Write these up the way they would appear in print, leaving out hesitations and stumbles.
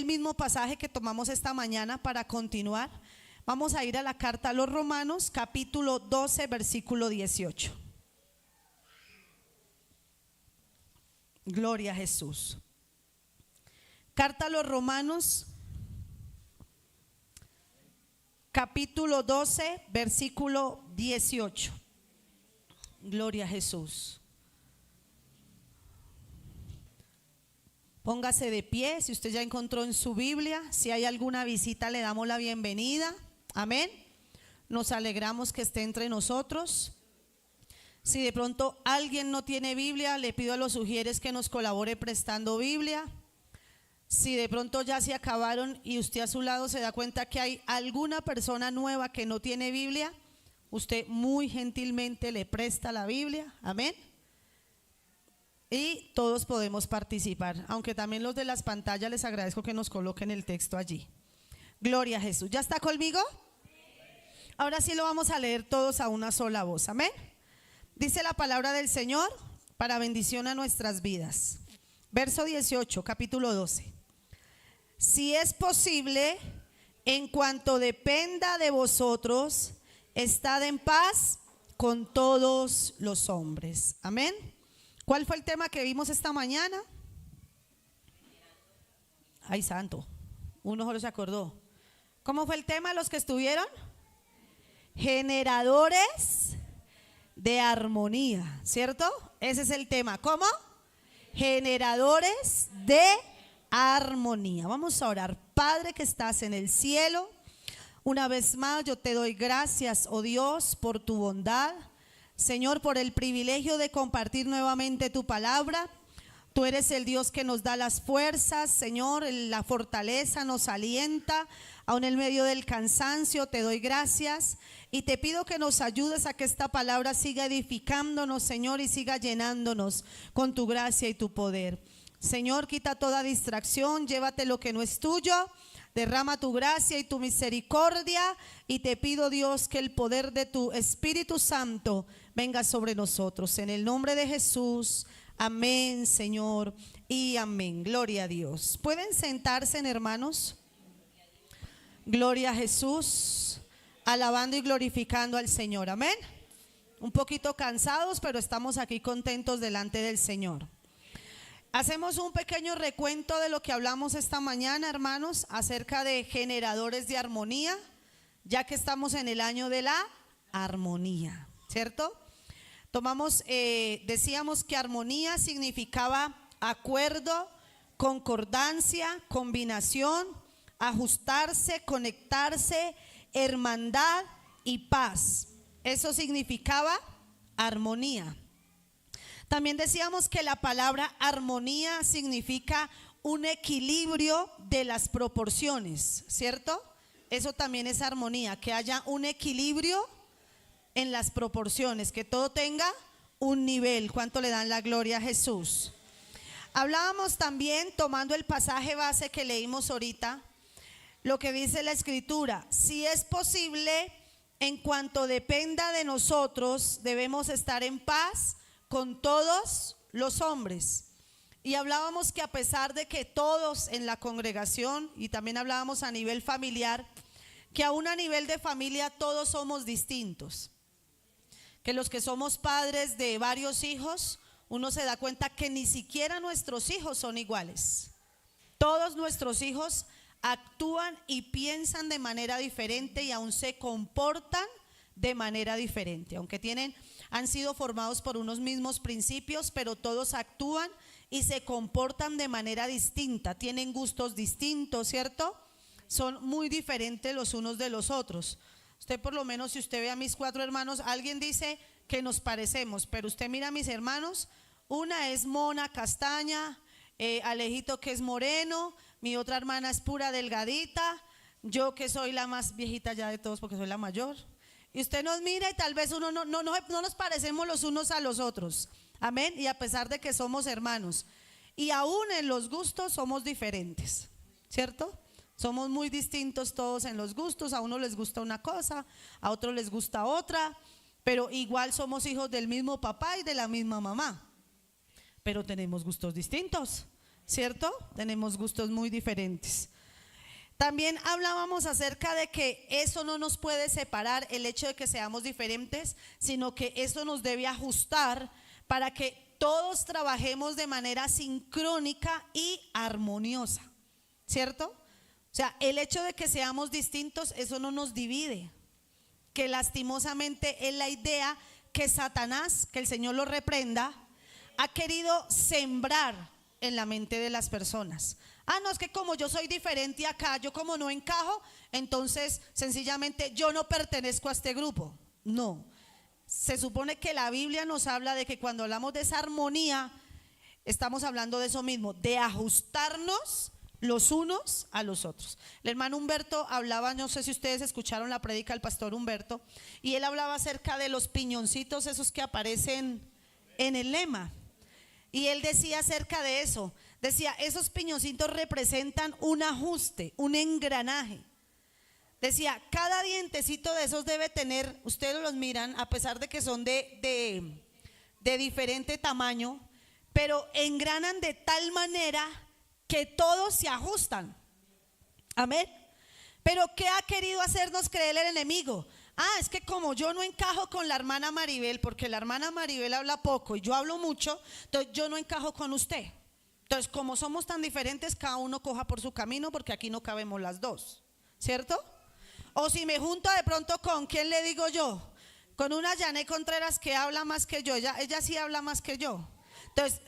mismo pasaje que tomamos esta mañana para continuar. Vamos a ir a la carta a los Romanos, capítulo 12, versículo 18. Gloria a Jesús. Carta a los Romanos, capítulo 12, versículo 18. Gloria a Jesús. Póngase de pie, si usted ya encontró en su Biblia. Si hay alguna visita, le damos la bienvenida. Amén. Nos alegramos que esté entre nosotros. Si de pronto alguien no tiene Biblia, le pido a los sugieres que nos colabore prestando Biblia. Si de pronto ya se acabaron y usted a su lado se da cuenta que hay alguna persona nueva que no tiene Biblia, usted muy gentilmente le presta la Biblia. Amén. Y todos podemos participar, aunque también los de las pantallas les agradezco que nos coloquen el texto allí. Gloria a Jesús. ¿Ya está conmigo? Ahora sí lo vamos a leer todos a una sola voz. Amén. Dice la palabra del Señor para bendición a nuestras vidas. Verso 18, capítulo 12. Si es posible, en cuanto dependa de vosotros, estad en paz con todos los hombres. Amén. ¿Cuál fue el tema que vimos esta mañana? Ay, santo, uno solo se acordó. ¿Cómo fue el tema los que estuvieron? Generadores de armonía, ¿cierto? Ese es el tema. ¿Cómo? Generadores de armonía. Vamos a orar. Padre que estás en el cielo, una vez más yo te doy gracias, oh Dios, por tu bondad. Señor, por el privilegio de compartir nuevamente tu palabra. Tú eres el Dios que nos da las fuerzas, Señor, la fortaleza, nos alienta, aun en medio del cansancio. Te doy gracias y te pido que nos ayudes a que esta palabra siga edificándonos, Señor, y siga llenándonos con tu gracia y tu poder. Señor, quita toda distracción, llévate lo que no es tuyo. Derrama tu gracia y tu misericordia y te pido, Dios, que el poder de tu Espíritu Santo venga sobre nosotros. En el nombre de Jesús, amén, Señor, y amén. Gloria a Dios. ¿Pueden sentarse, hermanos? Gloria a Jesús, alabando y glorificando al Señor, amén. Un poquito cansados, pero estamos aquí contentos delante del Señor. Hacemos un pequeño recuento de lo que hablamos esta mañana, hermanos, acerca de generadores de armonía, ya que estamos en el año de la armonía, ¿cierto? Decíamos que armonía significaba acuerdo, concordancia, combinación, ajustarse, conectarse, hermandad y paz. Eso significaba armonía. También decíamos que la palabra armonía significa un equilibrio de las proporciones, ¿cierto? Eso también es armonía, que haya un equilibrio en las proporciones, que todo tenga un nivel. ¿Cuánto le dan la gloria a Jesús? Hablábamos también, tomando el pasaje base que leímos ahorita, lo que dice la Escritura: si es posible, en cuanto dependa de nosotros, debemos estar en paz con todos los hombres. Y hablábamos que a pesar de que todos en la congregación, y también hablábamos a nivel familiar, que aún a nivel de familia todos somos distintos, que los que somos padres de varios hijos, uno se da cuenta que ni siquiera nuestros hijos son iguales. Todos nuestros hijos actúan y piensan de manera diferente y aún se comportan de manera diferente, aunque han sido formados por unos mismos principios, pero todos actúan y se comportan de manera distinta, tienen gustos distintos, ¿cierto? Son muy diferentes los unos de los otros. Usted, por lo menos, si usted ve a mis 4 hermanos, alguien dice que nos parecemos, pero usted mira a mis hermanos, una es mona, castaña, Alejito que es moreno, mi otra hermana es pura delgadita, yo que soy la más viejita ya de todos porque soy la mayor. Y usted nos mira y tal vez uno no nos parecemos los unos a los otros, amén. Y a pesar de que somos hermanos, y aún en los gustos somos diferentes, ¿cierto? Somos muy distintos todos en los gustos. A uno les gusta una cosa, a otro les gusta otra, pero igual somos hijos del mismo papá y de la misma mamá, pero tenemos gustos distintos, ¿cierto? Tenemos gustos muy diferentes. También hablábamos acerca de que eso no nos puede separar, el hecho de que seamos diferentes, sino que eso nos debe ajustar para que todos trabajemos de manera sincrónica y armoniosa, ¿cierto? O sea, el hecho de que seamos distintos, eso no nos divide, que lastimosamente es la idea que Satanás, que el Señor lo reprenda, ha querido sembrar en la mente de las personas. Ah, no, es que como yo soy diferente acá, yo como no encajo, entonces sencillamente yo no pertenezco a este grupo. No, se supone que la Biblia nos habla de que cuando hablamos de esa armonía, estamos hablando de eso mismo, de ajustarnos los unos a los otros. El hermano Humberto hablaba, no sé si ustedes escucharon la prédica del pastor Humberto, y él hablaba acerca de los piñoncitos esos que aparecen en el lema. Y él decía acerca de eso, decía, esos piñoncitos representan un ajuste, un engranaje. Decía, cada dientecito de esos debe tener, ustedes los miran, a pesar de que son de diferente tamaño, pero engranan de tal manera que todos se ajustan. Amén. Pero ¿qué ha querido hacernos creer el enemigo? Ah, es que como yo no encajo con la hermana Maribel, porque la hermana Maribel habla poco y yo hablo mucho, entonces yo no encajo con usted. Entonces, como somos tan diferentes, cada uno coja por su camino, porque aquí no cabemos las dos, ¿cierto? O si me junto de pronto con, ¿quién le digo yo? Con una Janet Contreras que habla más que yo, ella sí habla más que yo. Entonces,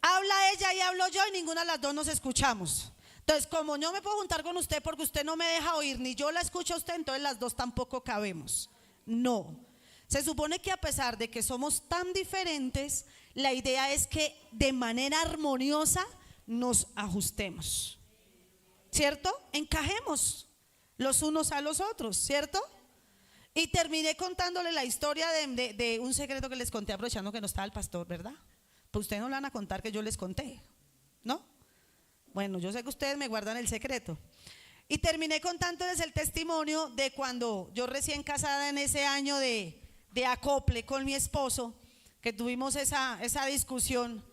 habla ella y hablo yo y ninguna de las dos nos escuchamos. Entonces, como no me puedo juntar con usted porque usted no me deja oír, ni yo la escucho a usted, entonces las dos tampoco cabemos. No. Se supone que a pesar de que somos tan diferentes, la idea es que de manera armoniosa nos ajustemos, ¿cierto? Encajemos los unos a los otros, ¿cierto? Y terminé contándole la historia de un secreto que les conté, aprovechando que no estaba el pastor, ¿verdad? Pues ustedes no le van a contar que yo les conté, ¿no? Bueno, yo sé que ustedes me guardan el secreto. Y terminé contándoles el testimonio de cuando yo recién casada, en ese año de acople con mi esposo, que tuvimos esa discusión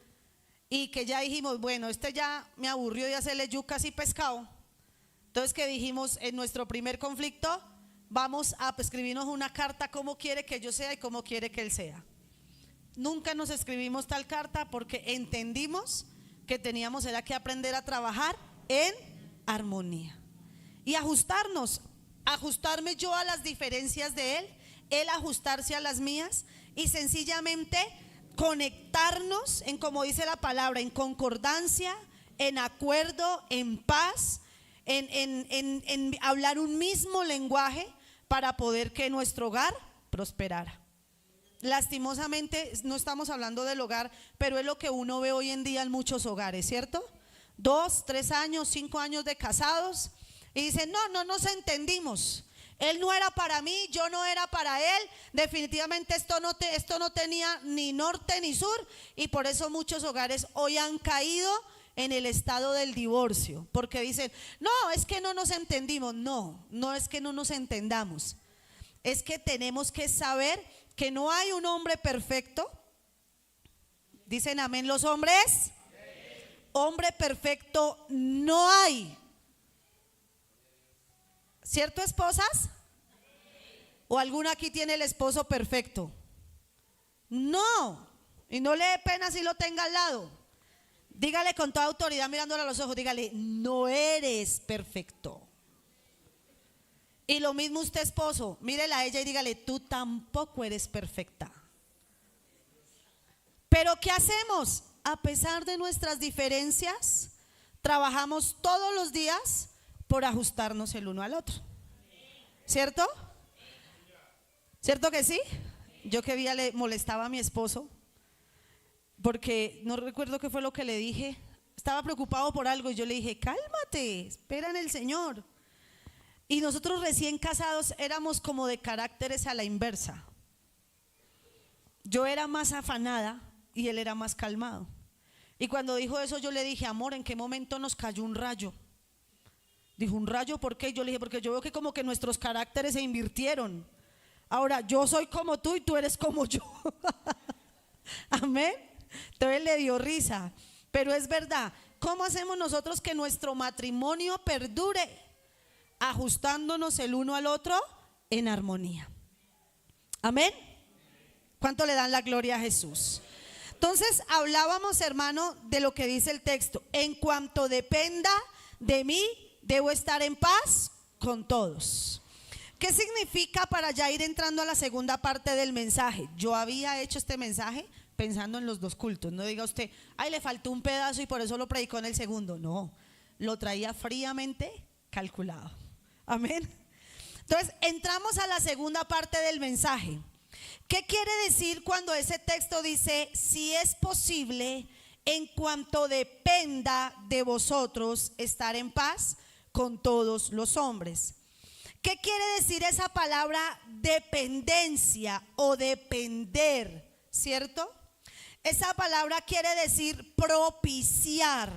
y que ya dijimos, bueno, ya me aburrió de hacerle yucas y pescado. Entonces que dijimos, en nuestro primer conflicto vamos a escribirnos una carta, cómo quiere que yo sea y cómo quiere que él sea. Nunca nos escribimos tal carta porque entendimos que teníamos era que aprender a trabajar en armonía y ajustarnos, ajustarme yo a las diferencias de él ajustarse a las mías y sencillamente conectarnos en, como dice la palabra, en concordancia, en acuerdo, en paz, en hablar un mismo lenguaje para poder que nuestro hogar prosperara. Lastimosamente no estamos hablando del hogar, pero es lo que uno ve hoy en día en muchos hogares, ¿cierto? 2, 3 años, 5 años de casados y dicen, no nos entendimos. Él no era para mí, yo no era para él. Definitivamente esto no tenía ni norte ni sur, y por eso muchos hogares hoy han caído en el estado del divorcio, porque dicen, no, es que no nos entendimos. No es que no nos entendamos, es que tenemos que saber que no hay un hombre perfecto. Dicen amén los hombres. Hombre perfecto no hay. ¿Cierto, esposas? ¿O alguna aquí tiene el esposo perfecto? No. Y no le dé pena si lo tenga al lado. Dígale con toda autoridad, mirándole a los ojos, dígale, no eres perfecto. Y lo mismo usted, esposo, mírela a ella y dígale, tú tampoco eres perfecta. Pero ¿qué hacemos? A pesar de nuestras diferencias, trabajamos todos los días por ajustarnos el uno al otro. ¿Cierto? ¿Cierto que sí? Yo que día le molestaba a mi esposo porque no recuerdo qué fue lo que le dije. Estaba preocupado por algo y yo le dije, cálmate, espera en el Señor. Y nosotros recién casados éramos como de caracteres a la inversa. Yo era más afanada y él era más calmado. Y cuando dijo eso yo le dije, amor, ¿en qué momento nos cayó un rayo? Dijo, ¿un rayo por qué? Yo le dije, porque yo veo que como que nuestros caracteres se invirtieron. Ahora yo soy como tú y tú eres como yo. Amén. Entonces le dio risa. Pero es verdad, ¿cómo hacemos nosotros que nuestro matrimonio perdure? ajustándonos el uno al otro en armonía. Amén. ¿Cuánto le dan la gloria a Jesús? Entonces hablábamos, hermano, de lo que dice el texto. En cuanto dependa de mí, debo estar en paz con todos. ¿Qué significa, para ya ir entrando a la segunda parte del mensaje? Yo había hecho este mensaje pensando en los dos cultos. No diga usted, ay, le faltó un pedazo y por eso lo predicó en el segundo. No, lo traía fríamente calculado. Amén. Entonces entramos a la segunda parte del mensaje. ¿Qué quiere decir cuando ese texto dice, si es posible, en cuanto dependa de vosotros, estar en paz con todos los hombres? ¿Qué quiere decir esa palabra dependencia o depender? ¿Cierto? Esa palabra quiere decir propiciar,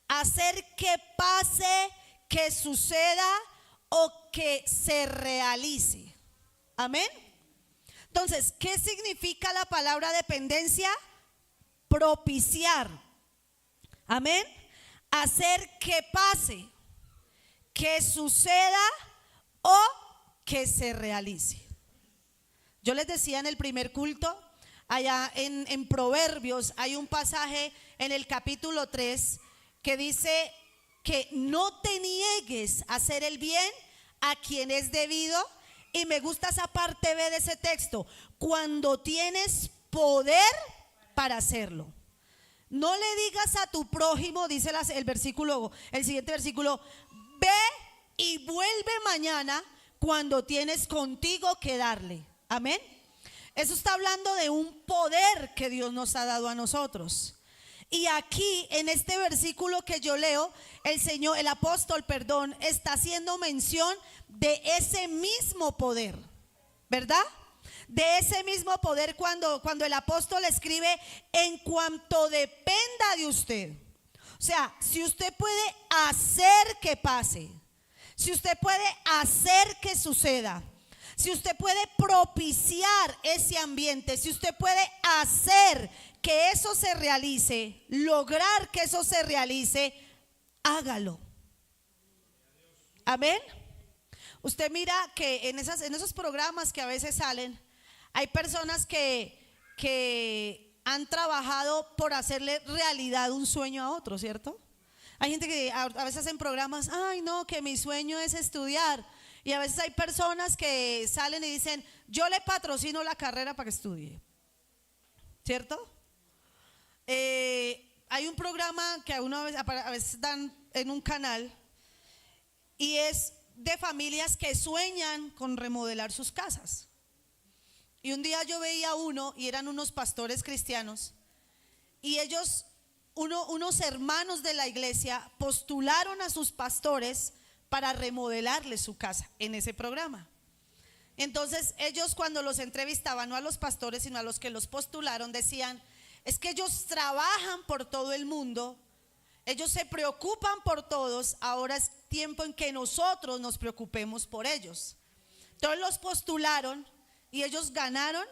hacer que pase, que suceda o que se realice. Amén. Entonces, ¿qué significa la palabra dependencia? Propiciar. Amén. Hacer que pase, que suceda o que se realice. Yo les decía en el primer culto, allá en Proverbios hay un pasaje en el capítulo 3 que dice que no te niegues a hacer el bien a quien es debido. Y me gusta esa parte B de ese texto, cuando tienes poder para hacerlo. No le digas a tu prójimo, dice el siguiente versículo, ve y vuelve mañana cuando tienes contigo que darle. Amén. Eso está hablando de un poder que Dios nos ha dado a nosotros. Y aquí en este versículo que yo leo, el apóstol, está haciendo mención de ese mismo poder, ¿verdad? De ese mismo poder cuando el apóstol escribe, en cuanto dependa de usted. O sea, si usted puede hacer que pase, si usted puede hacer que suceda, si usted puede propiciar ese ambiente, si usted puede hacer que eso se realice, lograr que eso se realice, hágalo. Amén. Usted mira que en esos programas que a veces salen, hay personas que han trabajado por hacerle realidad un sueño a otro, ¿cierto? Hay gente que a veces hacen programas, ay no, que mi sueño es estudiar. Y a veces hay personas que salen y dicen, yo le patrocino la carrera para que estudie, ¿cierto? Hay un programa que a veces dan en un canal y es de familias que sueñan con remodelar sus casas. Y un día yo veía uno y eran unos pastores cristianos y ellos, unos hermanos de la iglesia, postularon a sus pastores para remodelarles su casa en ese programa. Entonces ellos, cuando los entrevistaban, no a los pastores sino a los que los postularon, decían, es que ellos trabajan por todo el mundo, ellos se preocupan por todos, ahora es tiempo en que nosotros nos preocupemos por ellos. Entonces los postularon y ellos ganaron.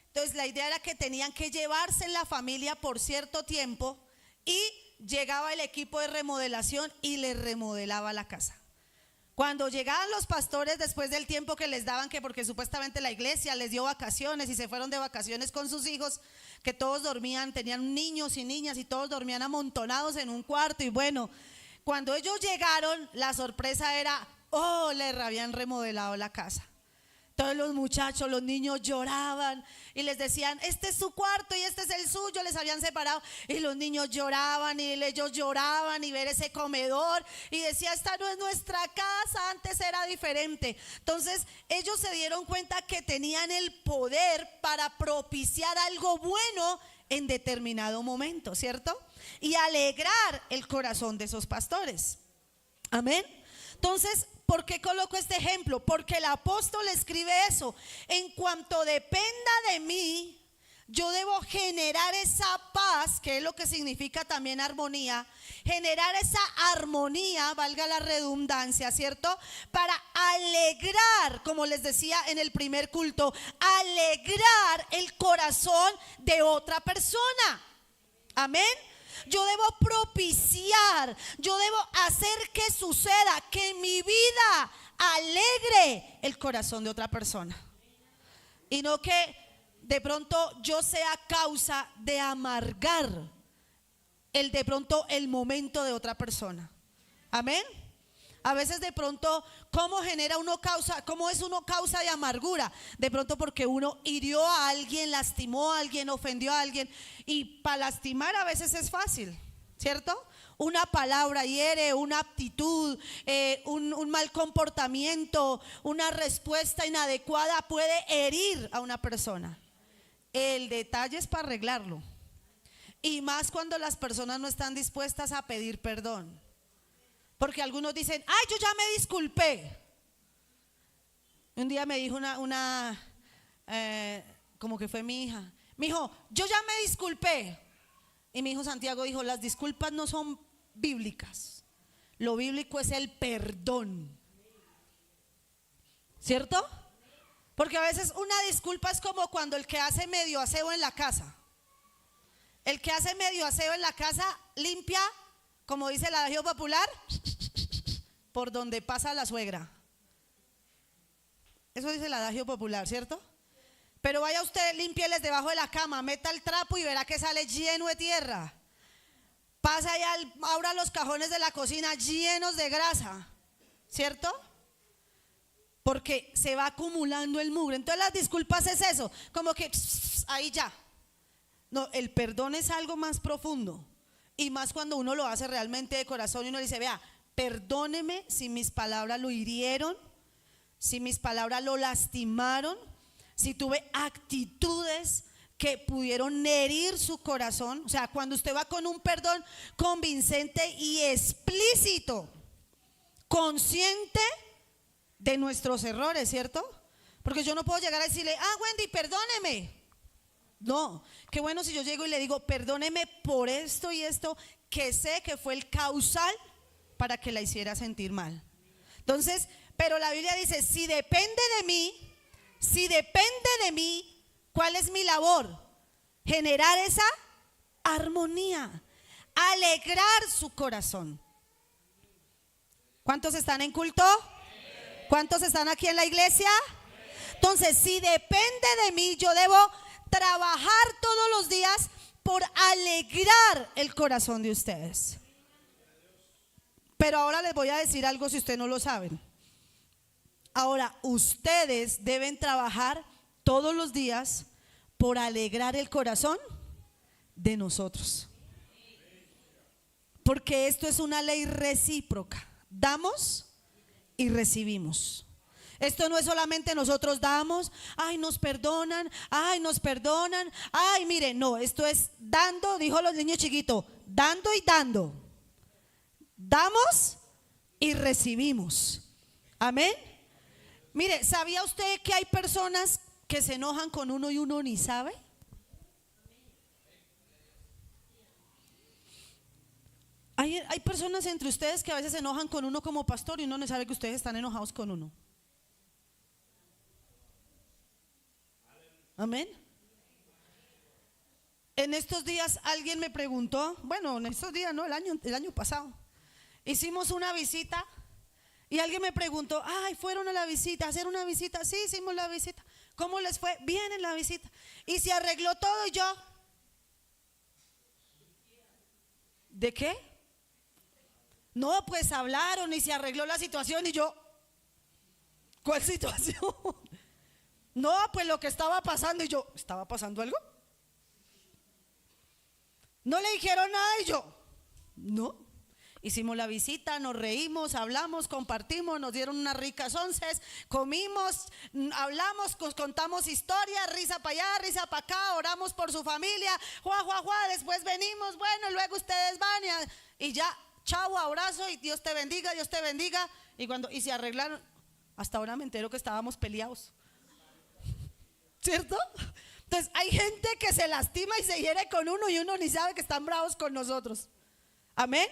Entonces la idea era que tenían que llevarse en la familia por cierto tiempo y llegaba el equipo de remodelación y les remodelaba la casa. Cuando llegaban los pastores, después del tiempo que les daban, que porque supuestamente la iglesia les dio vacaciones y se fueron de vacaciones con sus hijos, que todos dormían, tenían niños y niñas y todos dormían amontonados en un cuarto. Y bueno, cuando ellos llegaron, la sorpresa era, les habían remodelado la casa. Todos los muchachos, los niños lloraban y les decían, este es su cuarto y este es el suyo, les habían separado. Y los niños lloraban y ellos lloraban y ver ese comedor y decía, esta no es nuestra casa, antes era diferente. Entonces ellos se dieron cuenta que tenían el poder para propiciar algo bueno en determinado momento, ¿cierto? Y alegrar el corazón de esos pastores. Amén. Entonces, ¿por qué coloco este ejemplo? Porque el apóstol escribe eso. En cuanto dependa de mí, yo debo generar esa paz, que es lo que significa también armonía. Generar esa armonía, valga la redundancia, ¿cierto? Para alegrar, como les decía en el primer culto, alegrar el corazón de otra persona. Amén. Yo debo propiciar, yo debo hacer que suceda, que mi vida alegre el corazón de otra persona. Y no que de pronto yo sea causa de amargar de pronto el momento de otra persona. Amén. A veces de pronto, ¿cómo es uno causa de amargura? De pronto porque uno hirió a alguien, lastimó a alguien, ofendió a alguien. Y para lastimar a veces es fácil, ¿cierto? Una palabra hiere, una actitud, un mal comportamiento, una respuesta inadecuada puede herir a una persona. El detalle es para arreglarlo. Y más cuando las personas no están dispuestas a pedir perdón. Porque algunos dicen, ay, yo ya me disculpé. Un día me dijo como que fue mi hija. Me dijo, yo ya me disculpé. Y mi hijo Santiago dijo, las disculpas no son bíblicas. Lo bíblico es el perdón. ¿Cierto? Porque a veces una disculpa es como cuando el que hace medio aseo en la casa. El que hace medio aseo en la casa limpia, como dice el adagio popular, por donde pasa la suegra. Eso dice el adagio popular, ¿cierto? Pero vaya usted, límpieles debajo de la cama, meta el trapo y verá que sale lleno de tierra. Pasa allá, abra los cajones de la cocina llenos de grasa, ¿cierto? Porque se va acumulando el mugre. Entonces las disculpas es eso, como que ahí ya. No, el perdón es algo más profundo. Y más cuando uno lo hace realmente de corazón y uno dice, vea, perdóneme si mis palabras lo hirieron, si mis palabras lo lastimaron, si tuve actitudes que pudieron herir su corazón. O sea, cuando usted va con un perdón convincente y explícito, consciente de nuestros errores, ¿cierto? Porque yo no puedo llegar a decirle, Wendy, perdóneme. No, qué bueno si yo llego y le digo, perdóneme por esto y esto, que sé que fue el causal para que la hiciera sentir mal. Entonces, pero la Biblia dice, si depende de mí, ¿cuál es mi labor? Generar esa armonía, alegrar su corazón. ¿Cuántos están en culto? ¿Cuántos están aquí en la iglesia? Entonces, si depende de mí, yo debo trabajar todos los días por alegrar el corazón de ustedes. Pero ahora les voy a decir algo si ustedes no lo saben. Ahora, ustedes deben trabajar todos los días por alegrar el corazón de nosotros. Porque esto es una ley recíproca. Damos y recibimos. Esto no es solamente nosotros damos, ay, nos perdonan, ay, miren, no, esto es dando, dijo los niños chiquitos, dando y dando. Damos y recibimos. Amén. Mire, ¿sabía usted que hay personas que se enojan con uno y uno ni sabe? Hay personas entre ustedes que a veces se enojan con uno como pastor y uno no sabe que ustedes están enojados con uno. Amén. En estos días alguien me preguntó, bueno, en estos días no, el año pasado, hicimos una visita y alguien me preguntó, ay, ¿fueron a la visita, a hacer una visita? Sí, hicimos la visita. ¿Cómo les fue? Bien en la visita. Y se arregló todo y yo, ¿de qué? No, pues hablaron y se arregló la situación y yo, ¿cuál situación? No, pues lo que estaba pasando y yo, ¿estaba pasando algo? No le dijeron nada y yo, no. Hicimos la visita, nos reímos, hablamos, compartimos, nos dieron unas ricas onces, comimos, hablamos, contamos historias, risa para allá, risa para acá, oramos por su familia, después venimos, bueno, luego ustedes van y ya, chao, abrazo y Dios te bendiga. Y se arreglaron. Hasta ahora me entero que estábamos peleados. ¿Cierto? Entonces hay gente que se lastima y se hiere con uno y uno ni sabe que están bravos con nosotros. Amén.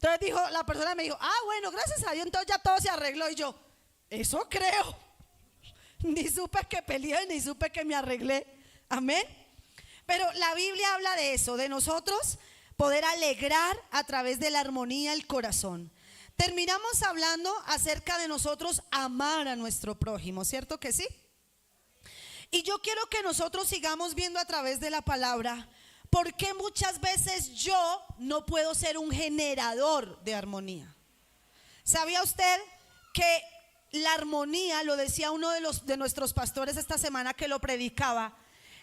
Entonces la persona me dijo, bueno, gracias a Dios, entonces ya todo se arregló. Y yo, eso creo. Ni supe que peleé, ni supe que me arreglé. Amén. Pero la Biblia habla de eso, de nosotros poder alegrar a través de la armonía el corazón. Terminamos hablando acerca de nosotros amar a nuestro prójimo, ¿cierto que sí? Y yo quiero que nosotros sigamos viendo a través de la palabra por qué muchas veces yo no puedo ser un generador de armonía. ¿Sabía usted que la armonía, lo decía uno de nuestros pastores esta semana que lo predicaba,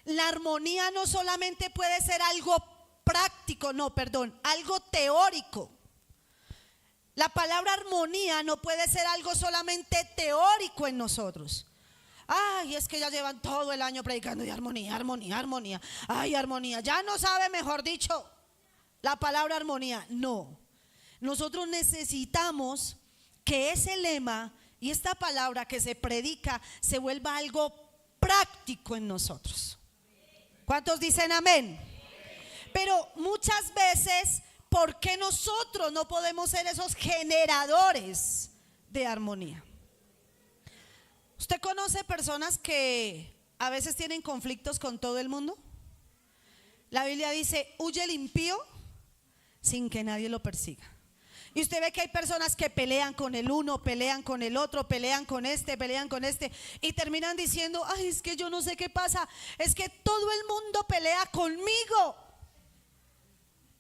la armonía no solamente puede ser algo práctico, algo teórico. La palabra armonía no puede ser algo solamente teórico en nosotros. Ay, es que ya llevan todo el año predicando de armonía, armonía, armonía. Ay, armonía, ya no sabe, mejor dicho, la palabra armonía. No, nosotros necesitamos que ese lema y esta palabra que se predica se vuelva algo práctico en nosotros. ¿Cuántos dicen amén? Pero muchas veces, ¿por qué nosotros no podemos ser esos generadores de armonía? ¿Usted conoce personas que a veces tienen conflictos con todo el mundo? La Biblia dice, huye el impío sin que nadie lo persiga. Y usted ve que hay personas que pelean con el uno, pelean con el otro, pelean con este, y terminan diciendo, ay, es que yo no sé qué pasa, es que todo el mundo pelea conmigo.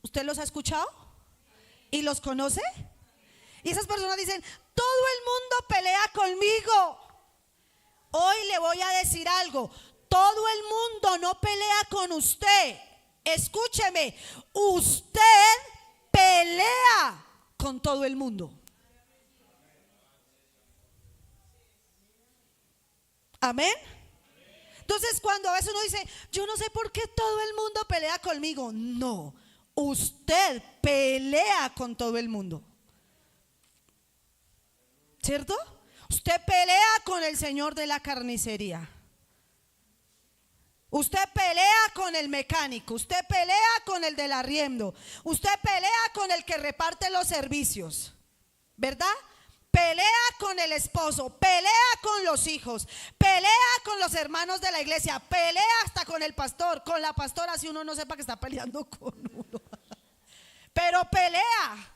¿Usted los ha escuchado? ¿Y los conoce? Y esas personas dicen, todo el mundo pelea conmigo. Hoy le voy a decir algo, todo el mundo no pelea con usted. Escúcheme, usted pelea con todo el mundo. Amén. Entonces cuando a veces uno dice, yo no sé por qué todo el mundo pelea conmigo. No, usted pelea con todo el mundo, ¿cierto? Usted pelea con el señor de la carnicería. Usted pelea con el mecánico. Usted pelea con el del arriendo. Usted pelea con el que reparte los servicios, ¿verdad? Pelea con el esposo, pelea con los hijos, pelea con los hermanos de la iglesia, pelea hasta con el pastor, con la pastora, si uno no sepa que está peleando con uno. Pero pelea,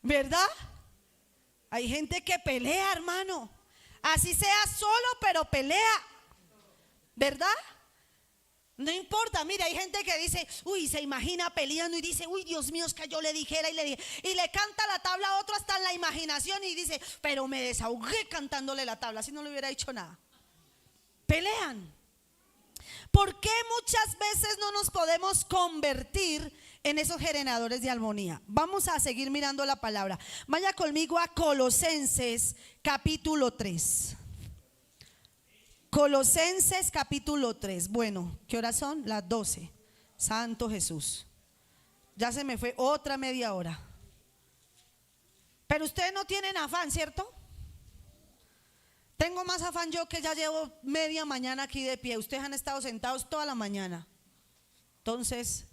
¿verdad? Hay gente que pelea, hermano, así sea solo, pero pelea, ¿verdad? No importa, mira, hay gente que dice, uy, se imagina peleando y dice, uy, Dios mío, es que yo le dijera y le canta la tabla a otro hasta en la imaginación y dice, pero me desahogué cantándole la tabla, si no le hubiera dicho nada. Pelean. ¿Por qué muchas veces no nos podemos convertir en esos generadores de armonía? Vamos a seguir mirando la palabra. Vaya conmigo a Colosenses capítulo 3. Colosenses capítulo 3. Bueno, ¿qué horas son? Las 12. Santo Jesús. Ya se me fue otra media hora. Pero ustedes no tienen afán, ¿cierto? Tengo más afán yo, que ya llevo media mañana aquí de pie. Ustedes han estado sentados toda la mañana. Entonces,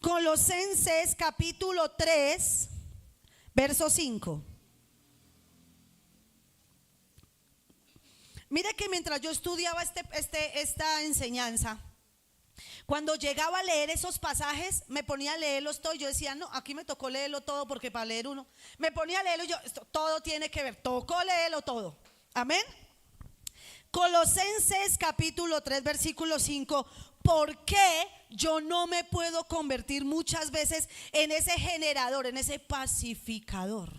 Colosenses capítulo 3, verso 5. Mire que mientras yo estudiaba esta enseñanza, cuando llegaba a leer esos pasajes, me ponía a leerlos todos. Yo decía, no, aquí me tocó leerlo todo, porque para leer uno, me ponía a leerlo y yo, esto, todo tiene que ver, tocó leerlo todo. Amén. Colosenses capítulo 3, versículo 5. ¿Por qué yo no me puedo convertir muchas veces en ese generador, en ese pacificador?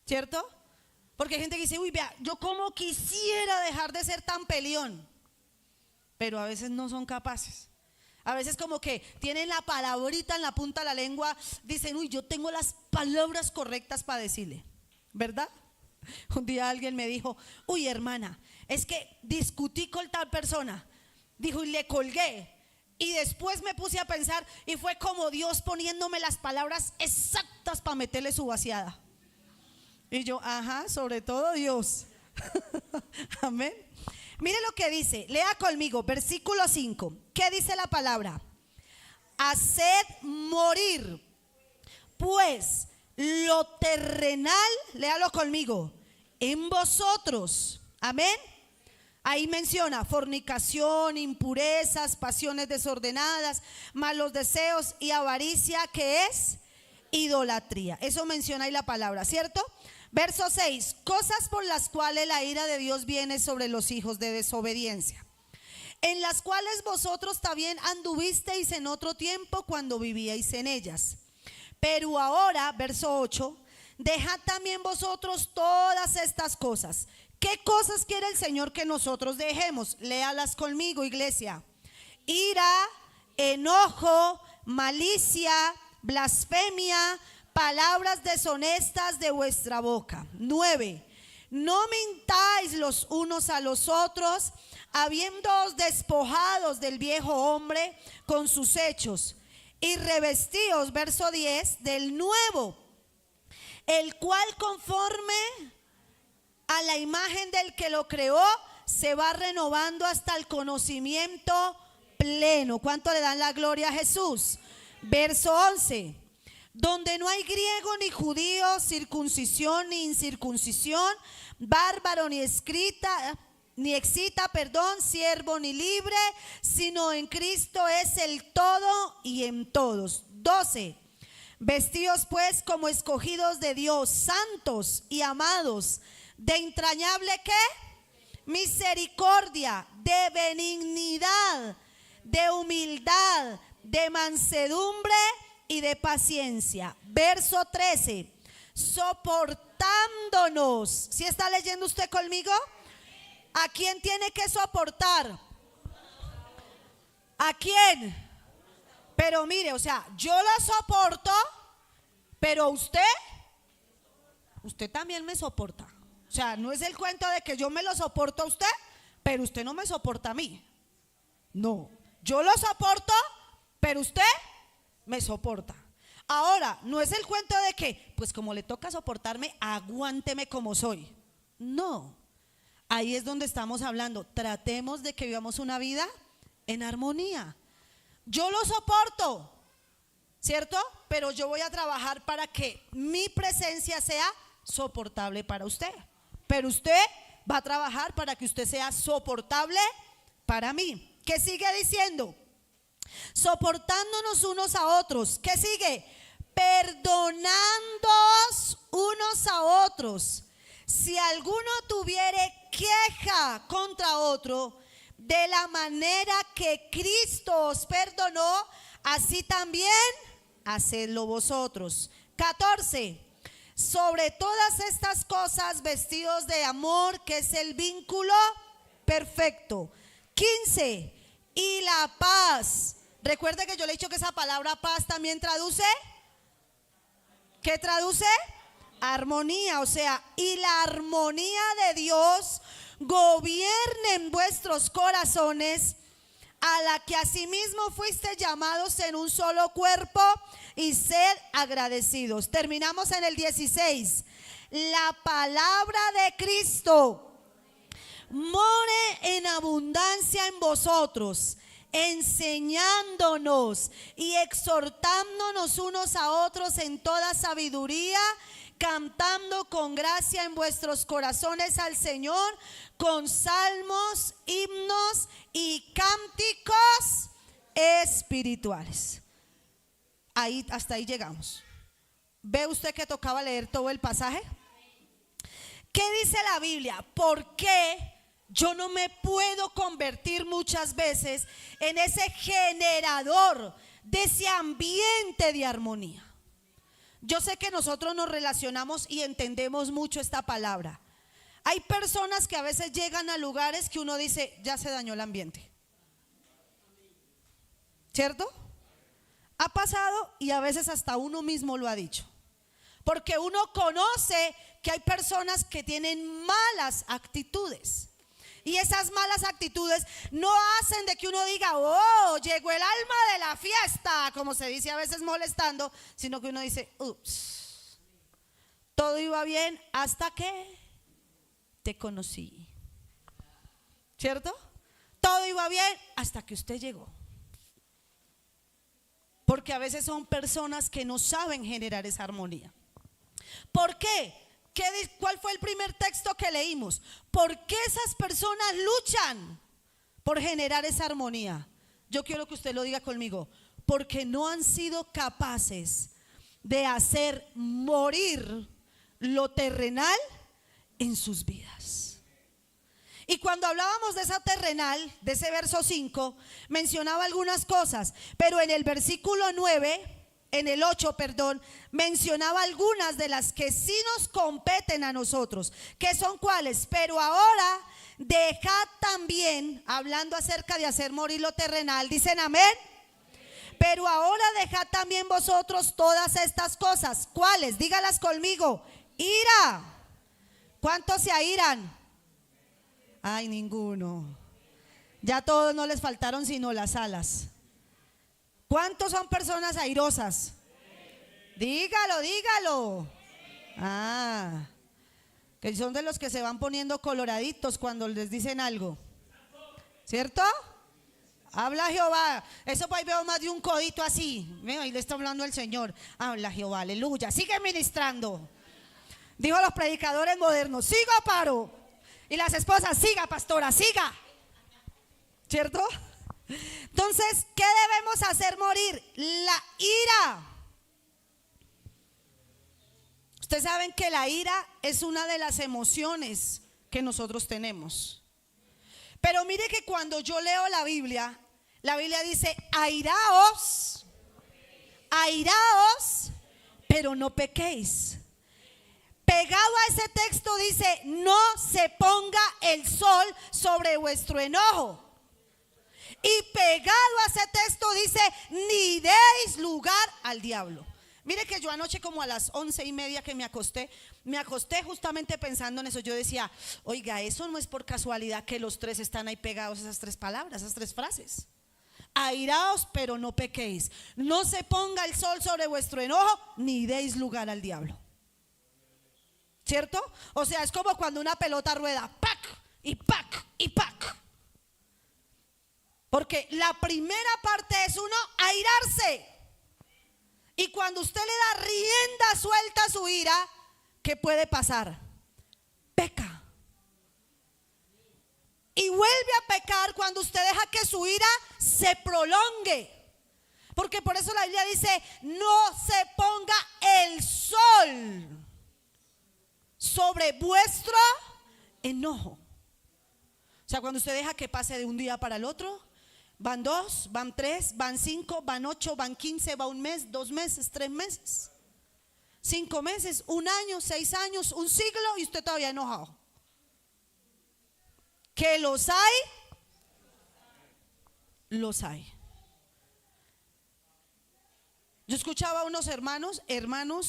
¿Cierto? Porque hay gente que dice, uy, vea, yo como quisiera dejar de ser tan peleón, pero a veces no son capaces. A veces como que tienen la palabrita en la punta de la lengua, dicen, uy, yo tengo las palabras correctas para decirle, ¿verdad? Un día alguien me dijo, uy, hermana, es que discutí con tal persona, dijo, y le colgué. Y después me puse a pensar y fue como Dios poniéndome las palabras exactas para meterle su vaciada. Y yo, ajá, sobre todo Dios. Amén. Mire lo que dice, lea conmigo, versículo 5. ¿Qué dice la palabra? Haced morir, pues, lo terrenal, léalo conmigo, en vosotros. Amén. Ahí menciona fornicación, impurezas, pasiones desordenadas, malos deseos y avaricia, que es idolatría. Eso menciona ahí la palabra, ¿cierto? Verso 6, cosas por las cuales la ira de Dios viene sobre los hijos de desobediencia, en las cuales vosotros también anduvisteis en otro tiempo cuando vivíais en ellas. Pero ahora, verso 8, dejad también vosotros todas estas cosas. ¿Qué cosas quiere el Señor que nosotros dejemos? Léalas conmigo, iglesia. Ira, enojo, malicia, blasfemia, palabras deshonestas de vuestra boca. 9. No mintáis los unos a los otros, habiéndoos despojados del viejo hombre con sus hechos, y revestíos, verso 10, del nuevo, el cual conforme a la imagen del que lo creó, se va renovando hasta el conocimiento pleno. ¿Cuánto le dan la gloria a Jesús? Verso 11, donde no hay griego ni judío, circuncisión ni incircuncisión, bárbaro ni excita, siervo ni libre, sino en Cristo es el todo y en todos. 12, vestidos pues como escogidos de Dios, santos y amados, de entrañable ¿qué? Misericordia, de benignidad, de humildad, de mansedumbre y de paciencia. Verso 13, soportándonos. ¿Sí está leyendo usted conmigo? ¿A quién tiene que soportar? ¿A quién? Pero mire, o sea, yo la soporto, pero usted también me soporta. O sea, no es el cuento de que yo me lo soporto a usted, pero usted no me soporta a mí. No, yo lo soporto, pero usted me soporta. Ahora, no es el cuento de que, pues como le toca soportarme, aguánteme como soy. No, ahí es donde estamos hablando. Tratemos de que vivamos una vida en armonía. Yo lo soporto, ¿cierto? Pero yo voy a trabajar para que mi presencia sea soportable para usted. Pero usted va a trabajar para que usted sea soportable para mí. ¿Qué sigue diciendo? Soportándonos unos a otros. ¿Qué sigue? Perdonándoos unos a otros. Si alguno tuviere queja contra otro, de la manera que Cristo os perdonó, así también hacedlo vosotros. 14. Sobre todas estas cosas vestidos de amor, que es el vínculo perfecto. 15. Y la paz. Recuerde que yo le he dicho que esa palabra paz también traduce. ¿Qué traduce? Armonía. O sea, y la armonía de Dios gobierne en vuestros corazones, a la que asimismo fuiste llamados en un solo cuerpo, y sed agradecidos. Terminamos en el 16. La palabra de Cristo more en abundancia en vosotros, enseñándonos y exhortándonos unos a otros en toda sabiduría, cantando con gracia en vuestros corazones al Señor, con salmos, himnos y cánticos espirituales. Ahí, hasta ahí llegamos. ¿Ve usted que tocaba leer todo el pasaje? ¿Qué dice la Biblia? ¿Por qué yo no me puedo convertir muchas veces en ese generador de ese ambiente de armonía? Yo sé que nosotros nos relacionamos y entendemos mucho esta palabra. Hay personas que a veces llegan a lugares que uno dice, ya se dañó el ambiente. ¿Cierto? Ha pasado y a veces hasta uno mismo lo ha dicho. Porque uno conoce que hay personas que tienen malas actitudes. Y esas malas actitudes no hacen de que uno diga, oh, llegó el alma de la fiesta, como se dice a veces molestando, sino que uno dice, ups, todo iba bien hasta que te conocí. ¿Cierto? Todo iba bien hasta que usted llegó. Porque a veces son personas que no saben generar esa armonía. ¿Por qué? ¿Cuál fue el primer texto que leímos? ¿Por qué esas personas luchan por generar esa armonía? Yo quiero que usted lo diga conmigo. Porque no han sido capaces de hacer morir lo terrenal en sus vidas. Y cuando hablábamos de esa terrenal, de ese verso 5, mencionaba algunas cosas, pero en el versículo 9, en el 8, perdón, mencionaba algunas de las que sí nos competen a nosotros, que son cuáles. Pero ahora dejad también, hablando acerca de hacer morir lo terrenal, dicen amén. Pero ahora dejad también vosotros todas estas cosas. ¿Cuáles? Dígalas conmigo. Ira. ¿Cuántos se airan? Ay, ninguno. Ya a todos no les faltaron sino las alas. ¿Cuántos son personas airosas? Dígalo, dígalo. Ah, que son de los que se van poniendo coloraditos cuando les dicen algo, ¿cierto? Habla Jehová. Eso pues ahí veo más de un codito así. Ahí le está hablando el Señor. Habla Jehová, aleluya. Sigue ministrando. Dijo los predicadores modernos: siga, paro. Y las esposas: siga, pastora, siga. ¿Cierto? Entonces, ¿qué debemos hacer morir? La ira. Ustedes saben que la ira es una de las emociones que nosotros tenemos. Pero mire que cuando yo leo la Biblia dice: airaos, airaos, pero no pequéis. Pegado a ese texto dice: no se ponga el sol sobre vuestro enojo. Y pegado a ese texto dice: ni deis lugar al diablo. Mire que yo anoche como a las 11:30 que me acosté justamente pensando en eso. Yo decía: oiga, eso no es por casualidad que los tres están ahí pegados, esas tres palabras, esas tres frases. Airaos, pero no pequéis. No se ponga el sol sobre vuestro enojo, ni deis lugar al diablo. ¿Cierto? O sea, es como cuando una pelota rueda, ¡pac! Y ¡pac! Y ¡pac! Porque la primera parte es uno airarse. Y cuando usted le da rienda suelta a su ira, ¿qué puede pasar? Peca. Y vuelve a pecar cuando usted deja que su ira se prolongue. Porque por eso la Biblia dice: no se ponga el sol sobre vuestro enojo. O sea, cuando usted deja que pase de un día para el otro, van 2, van 3, van 5, van 8, van 15, va un mes, 2 meses, 3 meses, 5 meses, 1 año, 6 años, un siglo, y usted todavía enojado. ¿Que los hay? Los hay. Yo escuchaba a unos hermanos,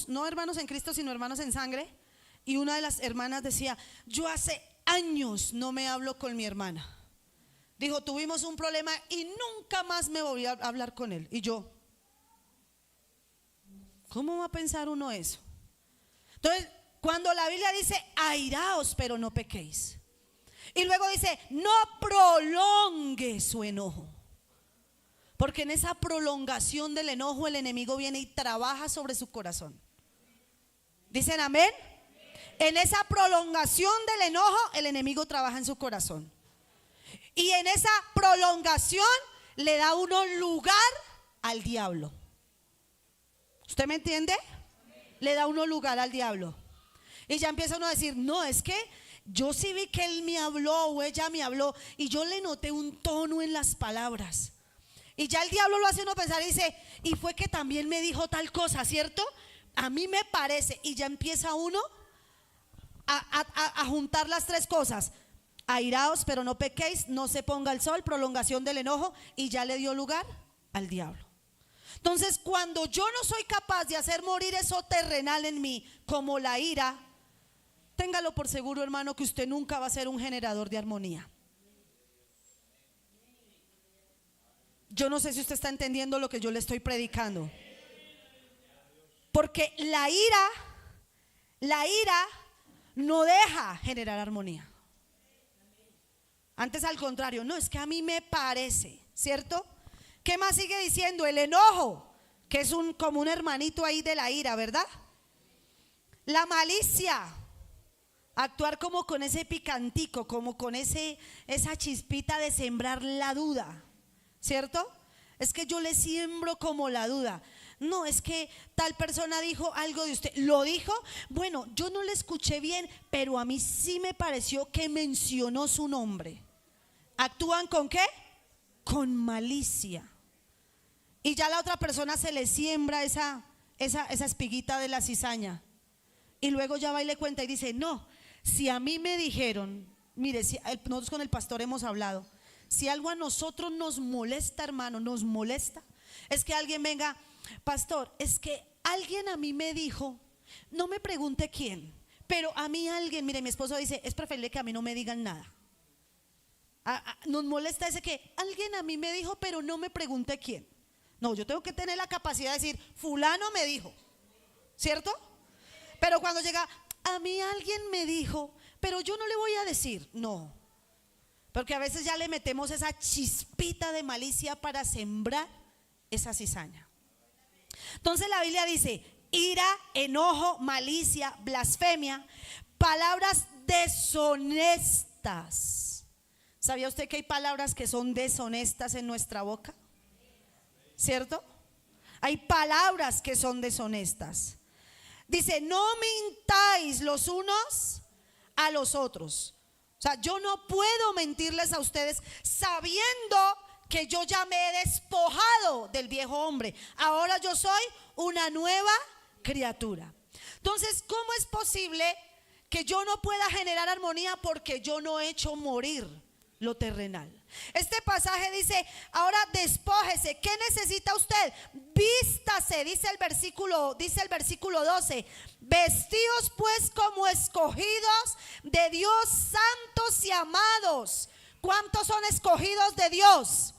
no hermanos en Cristo, sino hermanos en sangre, y una de las hermanas decía: yo hace años no me hablo con mi hermana. Dijo: tuvimos un problema y nunca más me volví a hablar con él. Y yo: ¿cómo va a pensar uno eso? Entonces, cuando la Biblia dice: airaos, pero no pequéis, y luego dice: no prolongue su enojo, porque en esa prolongación del enojo el enemigo viene y trabaja sobre su corazón. ¿Dicen amén? En esa prolongación del enojo el enemigo trabaja en su corazón. Y en esa prolongación le da uno lugar al diablo. ¿Usted me entiende? Le da uno lugar al diablo. Y ya empieza uno a decir: no, es que yo sí vi que él me habló o ella me habló, y yo le noté un tono en las palabras. Y ya el diablo lo hace uno pensar y dice: y fue que también me dijo tal cosa, ¿cierto? A mí me parece. Y ya empieza uno a juntar las tres cosas: airaos, pero no pequéis, no se ponga el sol, prolongación del enojo, y ya le dio lugar al diablo. Entonces, cuando yo no soy capaz de hacer morir eso terrenal en mí, como la ira, téngalo por seguro, hermano, que usted nunca va a ser un generador de armonía. Yo no sé si usted está entendiendo lo que yo le estoy predicando. Porque la ira no deja generar armonía. Antes, al contrario: no, es que a mí me parece, ¿cierto? ¿Qué más sigue diciendo? El enojo, que es como un hermanito ahí de la ira, ¿verdad? La malicia, Actuar como con ese picantico, como con esa chispita de sembrar la duda, ¿cierto? Es que yo le siembro como la duda. No, es que tal persona dijo algo de usted. ¿Lo dijo? Bueno, yo no le escuché bien, pero a mí sí me pareció que mencionó su nombre. ¿Actúan con qué? Con malicia. Y ya a la otra persona se le siembra esa espiguita de la cizaña. Y luego ya va y le cuenta y dice, no, si a mí me dijeron, mire, si nosotros con el pastor hemos hablado, si algo a nosotros nos molesta, hermano, nos molesta, es que alguien venga, pastor, es que alguien a mí me dijo, no me pregunte quién, pero a mí alguien, mire, mi esposo dice, es preferible que a mí no me digan nada. Nos molesta ese que alguien a mí me dijo, pero no me pregunte quién. No, yo tengo que tener la capacidad de decir, fulano me dijo, ¿cierto? Pero cuando llega, a mí alguien me dijo, pero yo no le voy a decir, no. Porque a veces ya le metemos esa chispita de malicia para sembrar esa cizaña. Entonces la Biblia dice, ira, enojo, malicia, blasfemia, palabras deshonestas. ¿Sabía usted que hay palabras que son deshonestas en nuestra boca? ¿Cierto? Hay palabras que son deshonestas. Dice, no mintáis los unos a los otros. O sea, yo no puedo mentirles a ustedes sabiendo que yo ya me he despojado del viejo hombre. Ahora yo soy una nueva criatura. Entonces, ¿cómo es posible que yo no pueda generar armonía porque yo no he hecho morir lo terrenal? Este pasaje dice, ahora despójese. ¿Qué necesita usted? Vístase, dice el versículo 12. Vestidos pues como escogidos de Dios, santos y amados. ¿Cuántos son escogidos de Dios?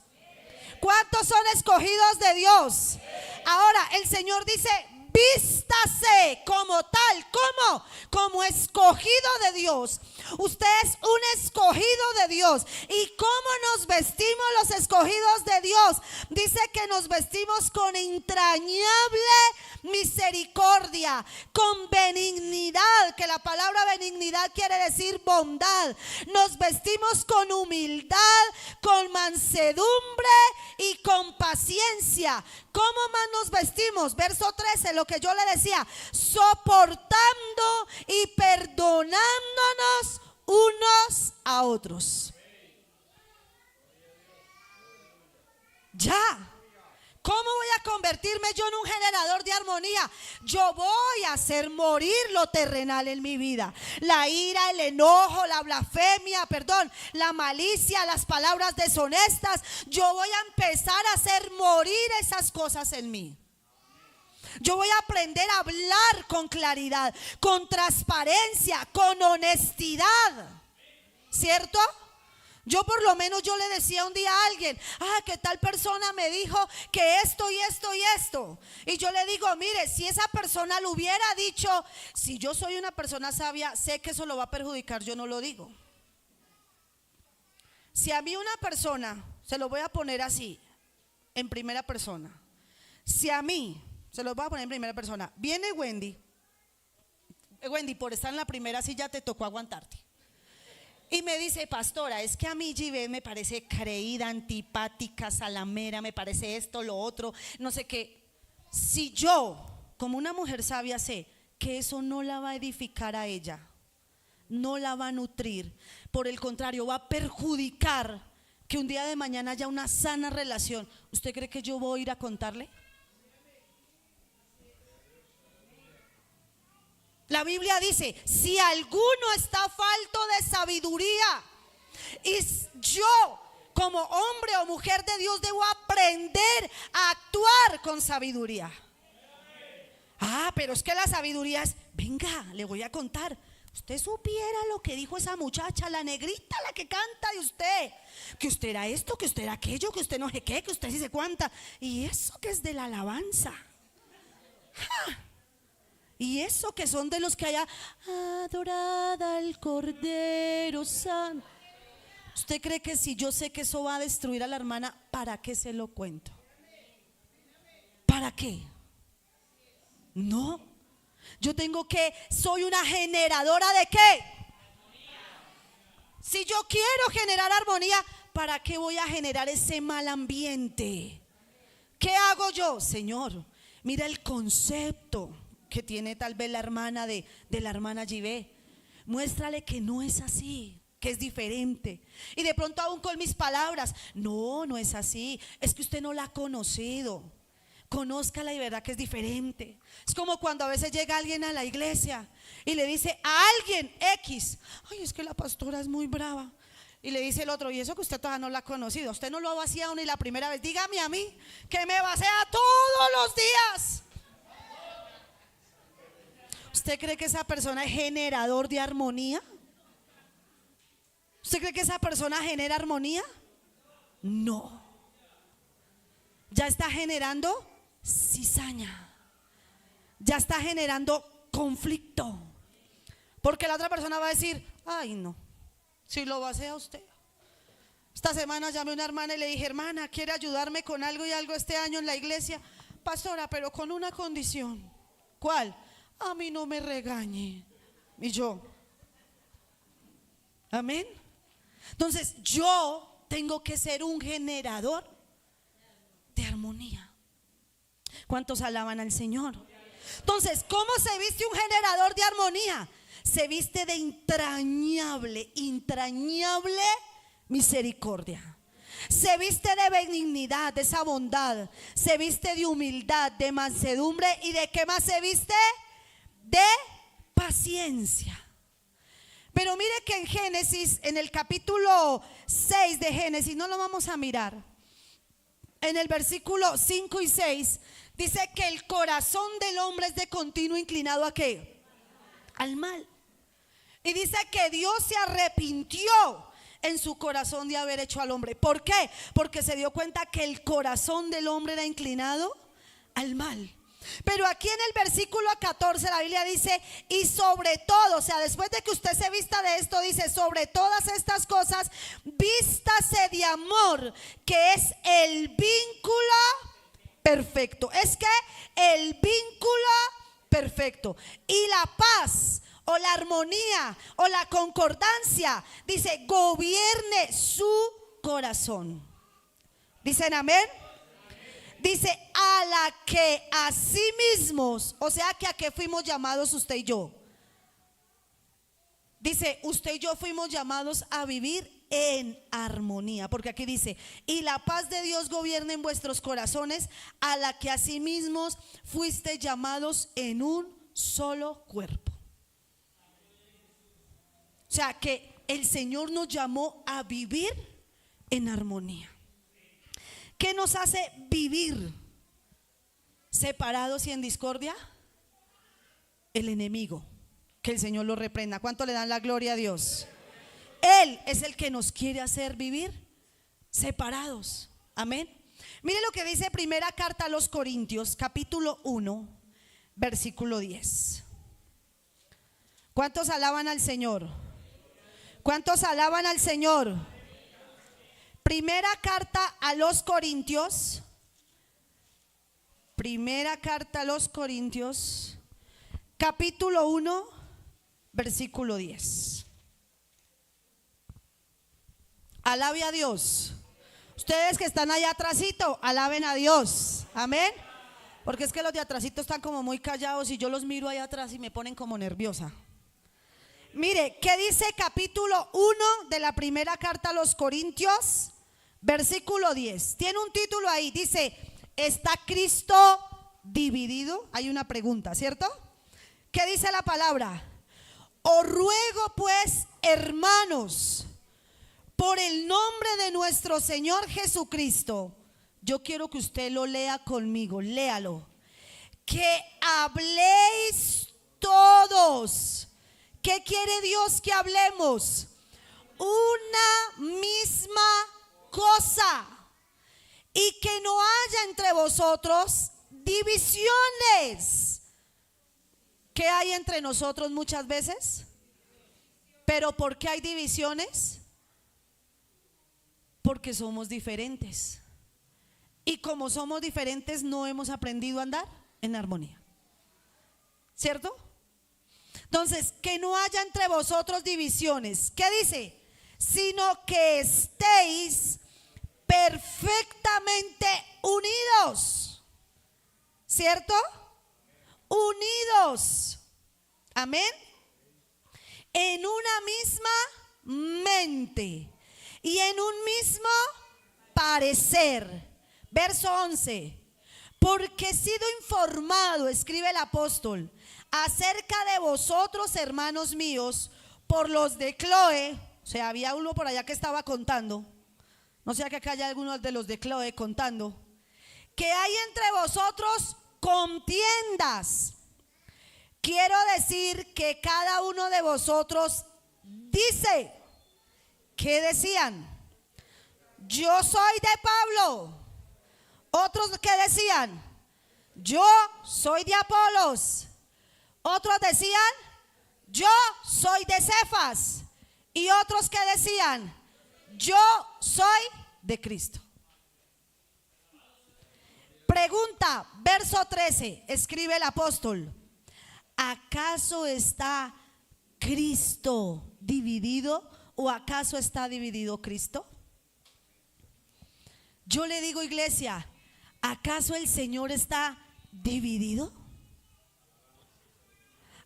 ¿Cuántos son escogidos de Dios? Ahora el Señor dice, vístase como tal, ¿cómo? Como escogido de Dios. Usted es un escogido de Dios. ¿Y cómo nos vestimos los escogidos de Dios? Dice que nos vestimos con entrañable misericordia, con benignidad, que la palabra benignidad quiere decir bondad. Nos vestimos con humildad, con mansedumbre y con paciencia. ¿Cómo más nos vestimos? Verso 13, lo que yo le decía, soportando y perdonándonos unos a otros. Ya. ¿Cómo voy a convertirme yo en un generador de armonía? Yo voy a hacer morir lo terrenal en mi vida. La ira, el enojo, la blasfemia, la malicia, las palabras deshonestas. Yo voy a empezar a hacer morir esas cosas en mí. Yo voy a aprender a hablar con claridad, con transparencia, con honestidad. ¿Cierto? Yo por lo menos yo le decía un día a alguien, que tal persona me dijo que esto y esto y esto. Y yo le digo, mire, si esa persona lo hubiera dicho, si yo soy una persona sabia, sé que eso lo va a perjudicar, yo no lo digo. Si a mí una persona, se lo voy a poner así, en primera persona. Si a mí, se lo voy a poner en primera persona, viene Wendy, por estar en la primera silla te tocó aguantarte. Y me dice, pastora, es que a mí Givé me parece creída, antipática, salamera, me parece esto, lo otro, no sé qué. Si yo, como una mujer sabia, sé que eso no la va a edificar a ella, no la va a nutrir, por el contrario, va a perjudicar que un día de mañana haya una sana relación, ¿usted cree que yo voy a ir a contarle? La Biblia dice, si alguno está falto de sabiduría, y yo como hombre o mujer de Dios debo aprender a actuar con sabiduría. Pero es que la sabiduría es, venga, le voy a contar. Usted supiera lo que dijo esa muchacha, la negrita, la que canta de usted, que usted era esto, que usted era aquello, que usted no sé qué, que usted sí se cuánta. Y eso que es de la alabanza. Y eso que son de los que haya adorada al Cordero Santo. ¿Usted cree que si yo sé que eso va a destruir a la hermana, para qué se lo cuento? ¿Para qué? No. Yo tengo que, soy una generadora ¿de qué? Si yo quiero generar armonía, ¿para qué voy a generar ese mal ambiente? ¿Qué hago yo? Señor, mira el concepto que tiene tal vez la hermana de la hermana Givé. Muéstrale que no es así, que es diferente. Y de pronto aún con mis palabras, no, no es así. Es que usted no la ha conocido. Conózcala y verá que es diferente. Es como cuando a veces llega alguien a la iglesia y le dice a alguien X: ay, es que la pastora es muy brava. Y le dice el otro: y eso que usted todavía no la ha conocido, usted no lo ha vaciado ni la primera vez. Dígame a mí que me vacía todos los días. ¿Usted cree que esa persona es generador de armonía? ¿Usted cree que esa persona genera armonía? No. Ya está generando cizaña. Ya está generando conflicto. Porque la otra persona va a decir: ay, no, si lo vacía usted. Esta semana llamé a una hermana y le dije: hermana, ¿quiere ayudarme con algo y algo este año en la iglesia? Pastora, pero con una condición. ¿Cuál? A mí no me regañe. Y yo, amén. Entonces yo tengo que ser un generador de armonía. ¿Cuántos alaban al Señor? Entonces, ¿cómo se viste un generador de armonía? Se viste de entrañable misericordia. Se viste de benignidad, de esa bondad. Se viste de humildad, de mansedumbre. ¿Y de qué más se viste? De paciencia. Pero mire que en Génesis, en el capítulo 6 de Génesis, no lo vamos a mirar, en el versículo 5 y 6 dice que el corazón del hombre es de continuo inclinado ¿a qué? Al mal. Y dice que Dios se arrepintió en su corazón de haber hecho al hombre. ¿Por qué? Porque se dio cuenta que el corazón del hombre era inclinado al mal. Pero aquí en el versículo 14 la Biblia dice: y sobre todo, o sea, después de que usted se vista de esto, dice: sobre todas estas cosas, vístase de amor, que es el vínculo perfecto. Es que el vínculo perfecto. Y la paz, o la armonía, o la concordancia, dice, gobierne su corazón. ¿Dicen amén? Dice: a la que a sí mismos, o sea que a qué fuimos llamados usted y yo. Dice: usted y yo fuimos llamados a vivir en armonía. Porque aquí dice: y la paz de Dios gobierne en vuestros corazones, a la que a sí mismos fuiste llamados en un solo cuerpo. O sea que el Señor nos llamó a vivir en armonía. ¿Qué nos hace vivir separados y en discordia? El enemigo. Que el Señor lo reprenda. ¿Cuánto le dan la gloria a Dios? Él es el que nos quiere hacer vivir separados. Amén. Mire lo que dice primera carta a los Corintios, capítulo 1, versículo 10. ¿Cuántos alaban al Señor? ¿Cuántos alaban al Señor? Primera carta a los Corintios. Primera carta a los Corintios, capítulo 1, versículo 10. Alabe a Dios. Ustedes que están allá atrásito, alaben a Dios. Amén. Porque es que los de atrásito están como muy callados y yo los miro allá atrás y me ponen como nerviosa. Mire, ¿qué dice capítulo 1 de la primera carta a los Corintios? Versículo 10. Tiene un título ahí. Dice: ¿está Cristo dividido? Hay una pregunta, ¿cierto? ¿Qué dice la palabra? Os ruego pues, hermanos, por el nombre de nuestro Señor Jesucristo. Yo quiero que usted lo lea conmigo. Léalo. Que habléis todos. ¿Qué quiere Dios que hablemos? Una misma cosa, y que no haya entre vosotros divisiones. ¿Qué hay entre nosotros muchas veces? ¿Pero por qué hay divisiones? Porque somos diferentes. Y como somos diferentes, no hemos aprendido a andar en armonía. ¿Cierto? Entonces, que no haya entre vosotros divisiones. ¿Qué dice? sino que estéis perfectamente unidos. ¿Cierto? Unidos. Amén. En una misma mente y en un mismo parecer. Verso 11. Porque he sido informado, escribe el apóstol, acerca de vosotros, hermanos míos, por los de Cloé. O sea, había uno por allá que estaba contando. No sé que acá haya algunos de los de Cloé contando. Que hay entre vosotros contiendas. Quiero decir que cada uno de vosotros dice, ¿qué decían? Yo soy de Pablo. Otros que decían, yo soy de Apolos. Otros decían, yo soy de Cefas. Y otros que decían, yo soy de Cristo. Pregunta, verso 13, escribe el apóstol. ¿Acaso está Cristo dividido o acaso está dividido Cristo? Yo le digo, iglesia, ¿acaso el Señor está dividido?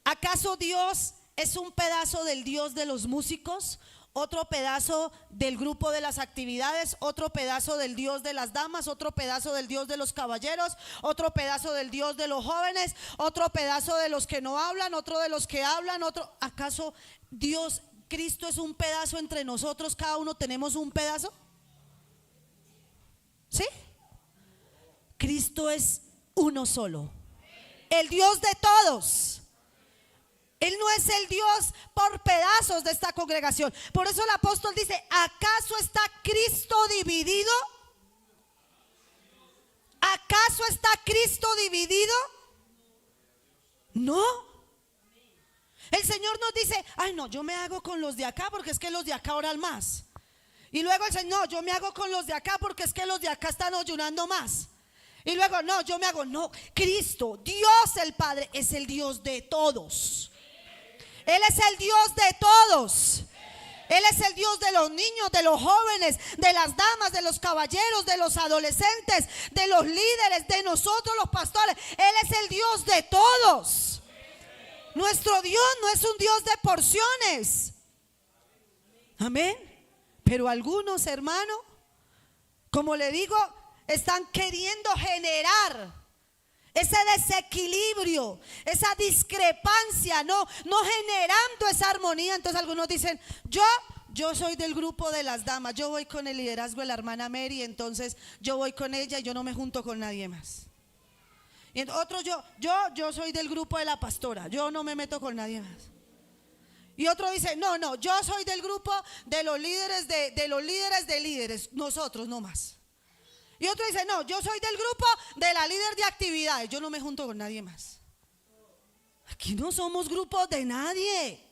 ¿Acaso Dios es un pedazo del Dios de los músicos? Otro pedazo del grupo de las actividades, otro pedazo del Dios de las damas, otro pedazo del Dios de los caballeros, otro pedazo del Dios de los jóvenes, otro pedazo de los que no hablan, otro de los que hablan, otro. ¿Acaso Dios, Cristo es un pedazo entre nosotros? ¿Cada uno tenemos un pedazo? ¿Sí? Cristo es uno solo, el Dios de todos. Él no es el Dios por pedazos de esta congregación. Por eso el apóstol dice, ¿acaso está Cristo dividido? ¿Acaso está Cristo dividido? No. El Señor nos dice, ay no, yo me hago con los de acá porque es que los de acá oran más. Y luego el Señor, no, yo me hago con los de acá porque es que los de acá están ayunando más. Y luego, no, yo me hago, no, Cristo, Dios el Padre es el Dios de todos. Él es el Dios de todos. Él es el Dios de los niños, de los jóvenes, de las damas, de los caballeros, de los adolescentes, de los líderes, de nosotros los pastores. Él es el Dios de todos. Nuestro Dios no es un Dios de porciones. Amén. Pero algunos, hermanos, como le digo, están queriendo generar ese desequilibrio, esa discrepancia, no generando esa armonía. Entonces algunos dicen, yo soy del grupo de las damas, yo voy con el liderazgo de la hermana Mary, entonces yo voy con ella y yo no me junto con nadie más. Y otros, yo soy del grupo de la pastora, yo no me meto con nadie más. Y otro dice, no, yo soy del grupo de los líderes de líderes, nosotros no más. Y otro dice, no, yo soy del grupo de la líder de actividades, yo no me junto con nadie más. Aquí no somos grupos de nadie.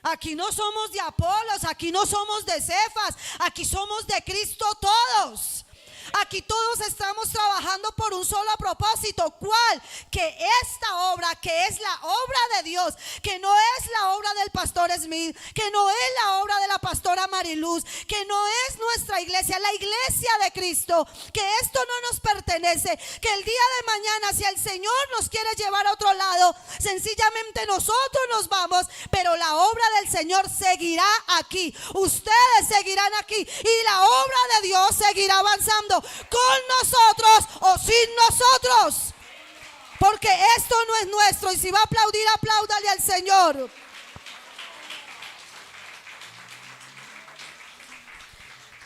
Aquí no somos de Apolos, aquí no somos de Cefas, aquí somos de Cristo todos. Aquí todos estamos trabajando por un solo propósito. ¿Cuál? Que esta obra, que es la obra de Dios, que no es la obra del pastor Smith, que no es la obra de la pastora Mariluz, que no es nuestra iglesia, la iglesia de Cristo, que esto no nos pertenece, que el día de mañana, si el Señor nos quiere llevar a otro lado, sencillamente nosotros nos vamos, pero la obra del Señor seguirá aquí, ustedes seguirán aquí y la obra de Dios seguirá avanzando con nosotros o sin nosotros, porque esto no es nuestro. Y si va a aplaudir, apláudale al Señor.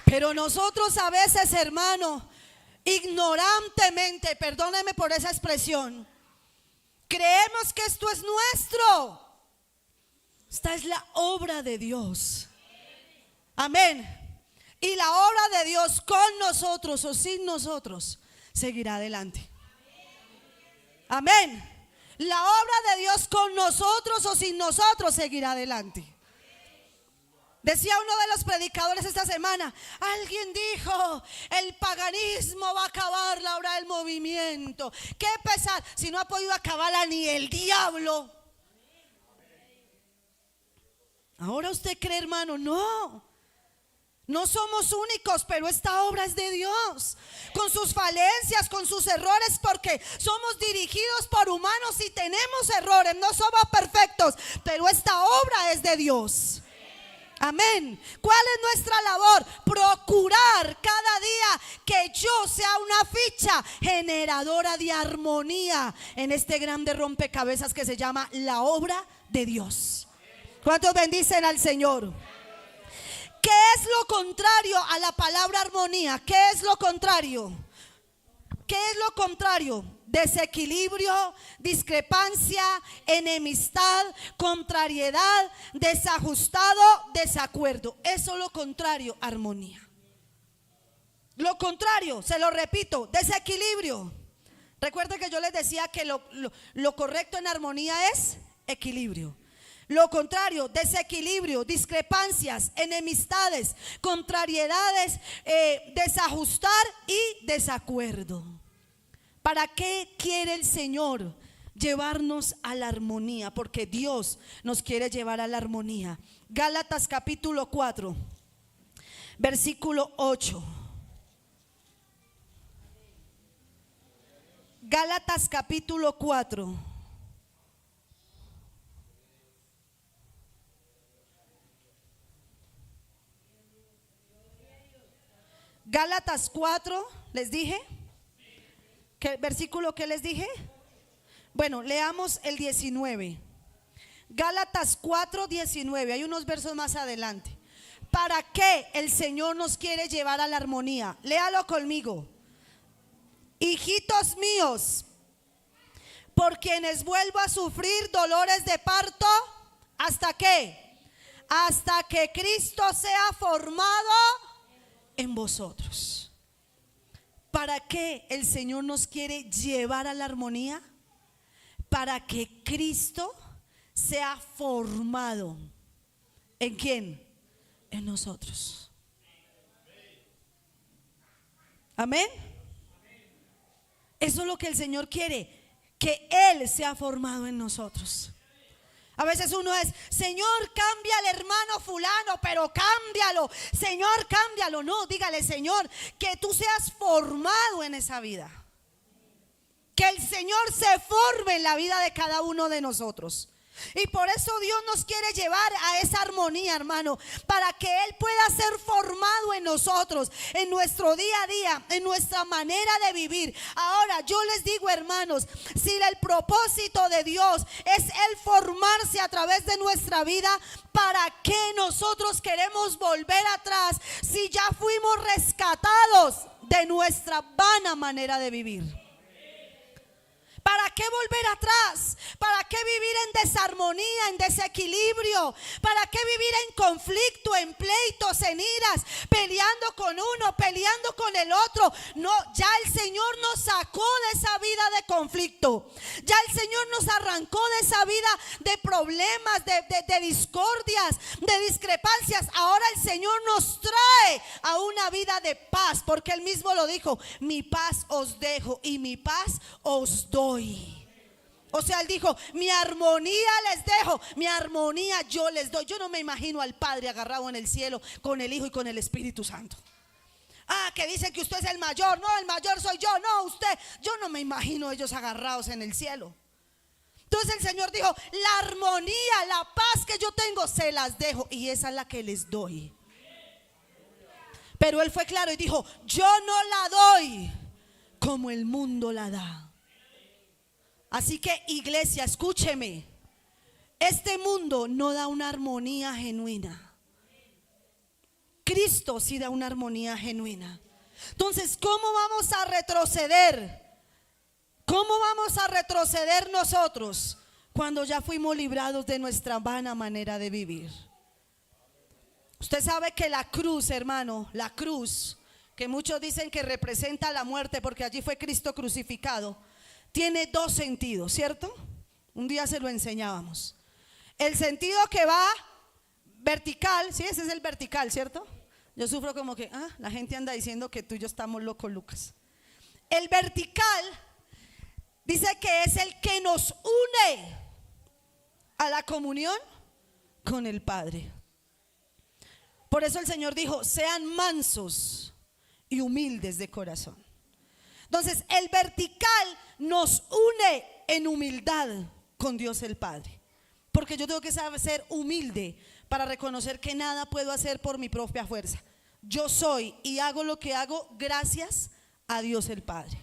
Pero nosotros a veces, hermano, ignorantemente, perdóneme por esa expresión, creemos que esto es nuestro. Esta es la obra de Dios. Amén. Y la obra de Dios con nosotros o sin nosotros seguirá adelante. Amén. La obra de Dios con nosotros o sin nosotros seguirá adelante. Decía uno de los predicadores esta semana, alguien dijo, el paganismo va a acabar la obra del movimiento. Qué pesar, si no ha podido acabarla ni el diablo. Ahora usted cree, hermano, no. No somos únicos, pero esta obra es de Dios, con sus falencias, con sus errores, porque somos dirigidos por humanos y tenemos errores, no somos perfectos, pero esta obra es de Dios. Amén. ¿Cuál es nuestra labor? Procurar cada día que yo sea una ficha generadora de armonía en este grande rompecabezas que se llama la obra de Dios. ¿Cuántos bendicen al Señor? ¿Qué es lo contrario a la palabra armonía? ¿Qué es lo contrario? ¿Qué es lo contrario? Desequilibrio, discrepancia, enemistad, contrariedad, desajustado, desacuerdo. Eso es lo contrario a armonía. Lo contrario, se lo repito, desequilibrio. Recuerden que yo les decía que lo correcto en armonía es equilibrio. Lo contrario, desequilibrio, discrepancias, enemistades, contrariedades, desajustar y desacuerdo. ¿Para qué quiere el Señor llevarnos a la armonía? Porque Dios nos quiere llevar a la armonía. Gálatas capítulo 4, versículo 8. Gálatas capítulo 4. Gálatas 4, ¿les dije? ¿Qué versículo que les dije? Bueno, leamos el 19. Gálatas 4, 19. Hay unos versos más adelante. ¿Para qué el Señor nos quiere llevar a la armonía? Léalo conmigo. Hijitos míos, por quienes vuelvo a sufrir dolores de parto, ¿hasta qué? Hasta que Cristo sea formado en vosotros. ¿Para qué el Señor nos quiere llevar a la armonía? Para que Cristo sea formado. ¿En quién? En nosotros. Amén. Eso es lo que el Señor quiere, que Él sea formado en nosotros. A veces uno es, Señor, cambia al hermano fulano, pero cámbialo. Señor, cámbialo. No, dígale, Señor, que tú seas formado en esa vida. Que el Señor se forme en la vida de cada uno de nosotros. Y por eso Dios nos quiere llevar a esa armonía, hermano, para que Él pueda ser formado en nosotros, en nuestro día a día, en nuestra manera de vivir. Ahora yo les digo, hermanos, si el propósito de Dios es Él formarse a través de nuestra vida, ¿para qué nosotros queremos volver atrás si ya fuimos rescatados de nuestra vana manera de vivir? ¿Para qué volver atrás? ¿Para qué vivir en desarmonía, en desequilibrio? ¿Para qué vivir en conflicto, en pleitos, en iras, peleando con uno, peleando con el otro? No, ya el Señor nos sacó de esa vida de conflicto. Ya el Señor nos arrancó de esa vida de problemas, de discordias, de discrepancias. Ahora el Señor nos trae a una vida de paz, porque Él mismo lo dijo: mi paz os dejo y mi paz os doy. O sea, Él dijo: mi armonía les dejo, mi armonía yo les doy. Yo no me imagino al Padre agarrado en el cielo con el Hijo y con el Espíritu Santo. Ah, que dicen que usted es el mayor. No, el mayor soy yo. No, usted. Yo no me imagino ellos agarrados en el cielo. Entonces el Señor dijo: la armonía, la paz que yo tengo se las dejo, y esa es la que les doy. Pero Él fue claro y dijo: yo no la doy como el mundo la da. Así que, iglesia, escúcheme. Este mundo no da una armonía genuina. Cristo sí da una armonía genuina. Entonces, ¿cómo vamos a retroceder? ¿Cómo vamos a retroceder nosotros cuando ya fuimos librados de nuestra vana manera de vivir? Usted sabe que la cruz, hermano, la cruz, que muchos dicen que representa la muerte porque allí fue Cristo crucificado, tiene dos sentidos, ¿cierto? Un día se lo enseñábamos. El sentido que va vertical, sí, ese es el vertical, ¿cierto? Yo sufro como que, la gente anda diciendo que tú y yo estamos locos, Lucas. El vertical dice que es el que nos une a la comunión con el Padre. Por eso el Señor dijo: sean mansos y humildes de corazón. Entonces el vertical nos une en humildad con Dios el Padre, porque yo tengo que saber ser humilde para reconocer que nada puedo hacer por mi propia fuerza. Yo soy y hago lo que hago gracias a Dios el Padre.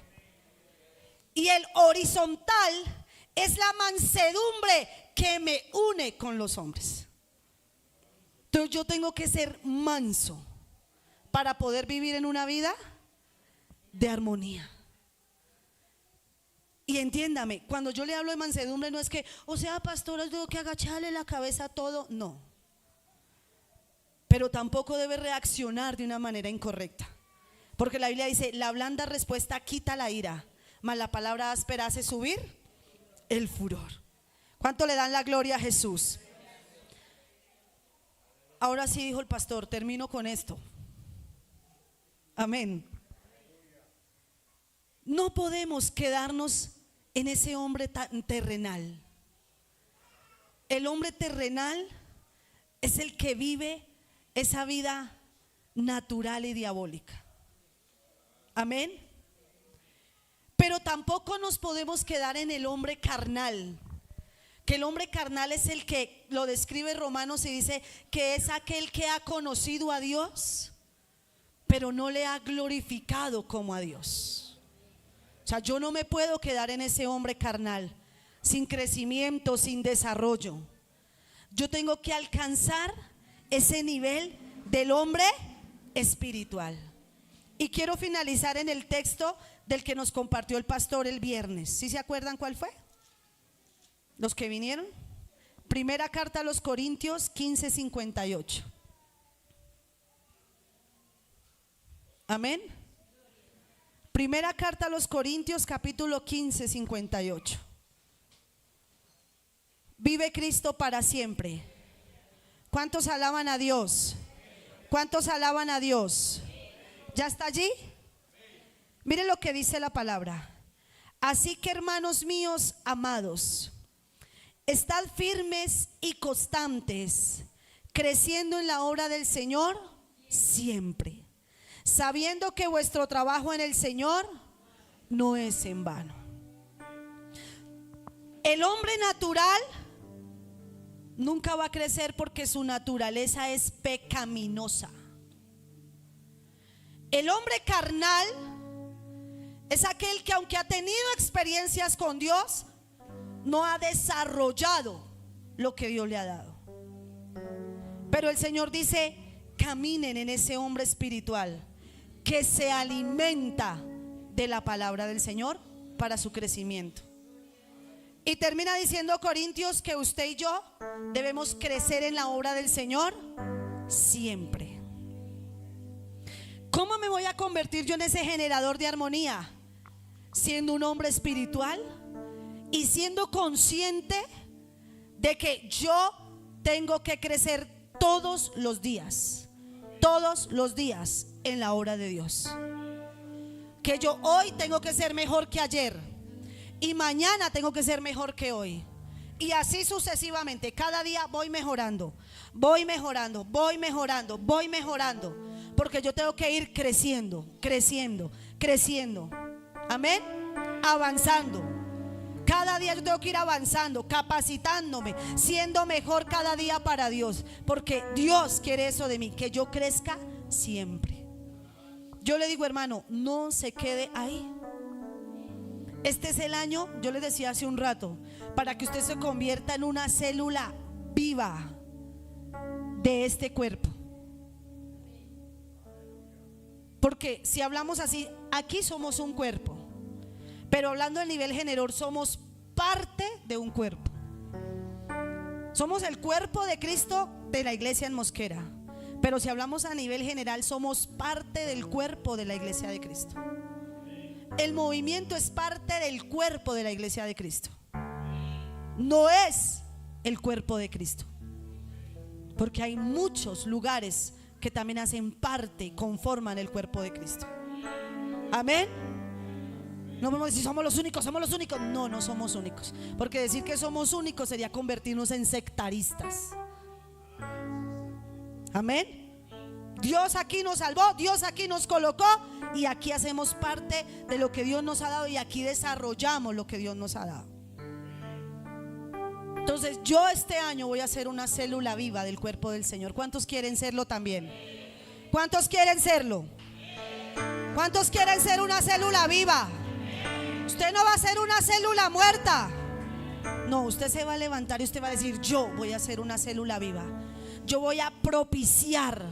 Y el horizontal es la mansedumbre que me une con los hombres. Entonces yo tengo que ser manso para poder vivir en una vida de armonía. Y entiéndame, cuando yo le hablo de mansedumbre no es que, o sea, pastora, yo tengo que agacharle la cabeza a todo, no. Pero tampoco debe reaccionar de una manera incorrecta, porque la Biblia dice: la blanda respuesta quita la ira, mas la palabra áspera hace subir el furor. ¿Cuánto le dan la gloria a Jesús? Ahora sí, dijo el pastor, termino con esto. Amén. No podemos quedarnos en ese hombre tan terrenal. El hombre terrenal es el que vive esa vida natural y diabólica. Amén. Pero tampoco nos podemos quedar en el hombre carnal, que el hombre carnal es el que lo describe Romanos y dice que es aquel que ha conocido a Dios, pero no le ha glorificado como a Dios. O sea, yo no me puedo quedar en ese hombre carnal, sin crecimiento, sin desarrollo. Yo tengo que alcanzar ese nivel del hombre espiritual. Y quiero finalizar en el texto del que nos compartió el pastor el viernes. ¿Sí se acuerdan cuál fue? Los que vinieron. Primera carta a los Corintios 15:58. Amén. Primera carta a los Corintios capítulo 15:58. Vive Cristo para siempre. ¿Cuántos alaban a Dios? ¿Cuántos alaban a Dios? ¿Ya está allí? Miren lo que dice la palabra. Así que, hermanos míos amados, estad firmes y constantes, creciendo en la obra del Señor siempre, sabiendo que vuestro trabajo en el Señor no es en vano. El hombre natural nunca va a crecer porque su naturaleza es pecaminosa. El hombre carnal es aquel que, aunque ha tenido experiencias con Dios, no ha desarrollado lo que Dios le ha dado. Pero el Señor dice: caminen en ese hombre espiritual que se alimenta de la palabra del Señor para su crecimiento. Y termina diciendo Corintios que usted y yo debemos crecer en la obra del Señor siempre. ¿Cómo me voy a convertir yo en ese generador de armonía? Siendo un hombre espiritual y siendo consciente de que yo tengo que crecer todos los días en la obra de Dios. Que yo hoy tengo que ser mejor que ayer y mañana tengo que ser mejor que hoy, y así sucesivamente. Cada día voy mejorando, porque yo tengo que ir creciendo. Amén. Avanzando. Cada día yo tengo que ir avanzando, capacitándome, siendo mejor cada día para Dios, porque Dios quiere eso de mí, que yo crezca siempre. Yo le digo, hermano, no se quede ahí. Este es el año, yo les decía hace un rato, para que usted se convierta en una célula viva de este cuerpo. Porque si hablamos así, aquí somos un cuerpo, pero hablando a nivel general, somos parte de un cuerpo. Somos el cuerpo de Cristo de la iglesia en Mosquera, pero si hablamos a nivel general, somos parte del cuerpo de la iglesia de Cristo. El movimiento es parte del cuerpo de la iglesia de Cristo. No es el cuerpo de Cristo, porque hay muchos lugares que también hacen parte, conforman el cuerpo de Cristo. Amén. No podemos decir somos los únicos. No, no somos únicos, porque decir que somos únicos sería convertirnos en sectaristas. Amén. Dios aquí nos salvó, Dios aquí nos colocó y aquí hacemos parte de lo que Dios nos ha dado y aquí desarrollamos lo que Dios nos ha dado. Entonces yo este año voy a ser una célula viva del cuerpo del Señor. ¿Cuántos quieren serlo también? ¿Cuántos quieren serlo? ¿Cuántos quieren ser una célula viva? Usted no va a ser una célula muerta. No, usted se va a levantar y usted va a decir: yo voy a ser una célula viva. Yo voy a propiciar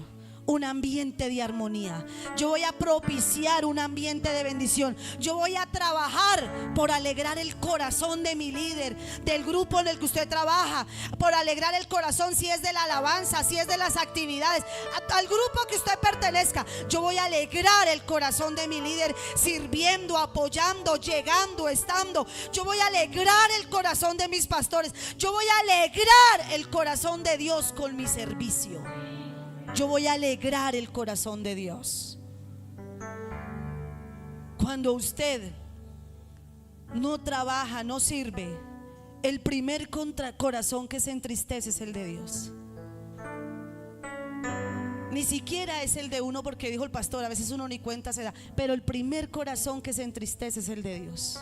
un ambiente de armonía. Yo voy a propiciar un ambiente de bendición. Yo voy a trabajar por alegrar el corazón de mi líder, del grupo en el que usted trabaja, por alegrar el corazón, si es de la alabanza, si es de las actividades, al grupo que usted pertenezca. Yo voy a alegrar el corazón de mi líder, sirviendo, apoyando, llegando, estando. Yo voy a alegrar el corazón de mis pastores. Yo voy a alegrar el corazón de Dios con mi servicio. Yo voy a alegrar el corazón de Dios. Cuando usted no trabaja, no sirve, el primer corazón que se entristece es el de Dios. Ni siquiera es el de uno, porque dijo el pastor, a veces uno ni cuenta se da, pero el primer corazón que se entristece es el de Dios.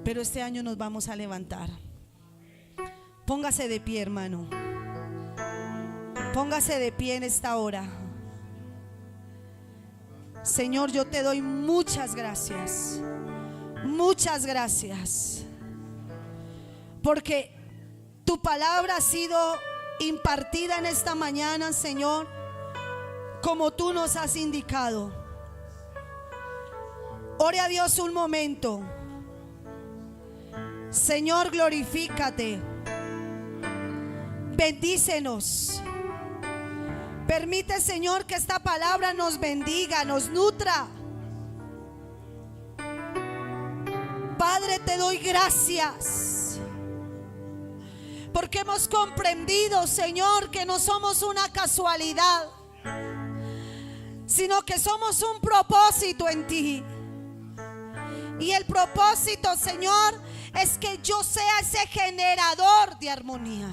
Pero este año nos vamos a levantar. Póngase de pie, hermano. Póngase de pie en esta hora. Señor, yo te doy muchas gracias. Muchas gracias. Porque tu palabra ha sido impartida en esta mañana, Señor, como tú nos has indicado. Ore a Dios un momento. Señor, glorifícate. Bendícenos. Permite, Señor, que esta palabra nos bendiga, nos nutra. Padre, te doy gracias porque hemos comprendido, Señor, que no somos una casualidad, sino que somos un propósito en ti. Y el propósito, Señor, es que yo sea ese generador de armonía.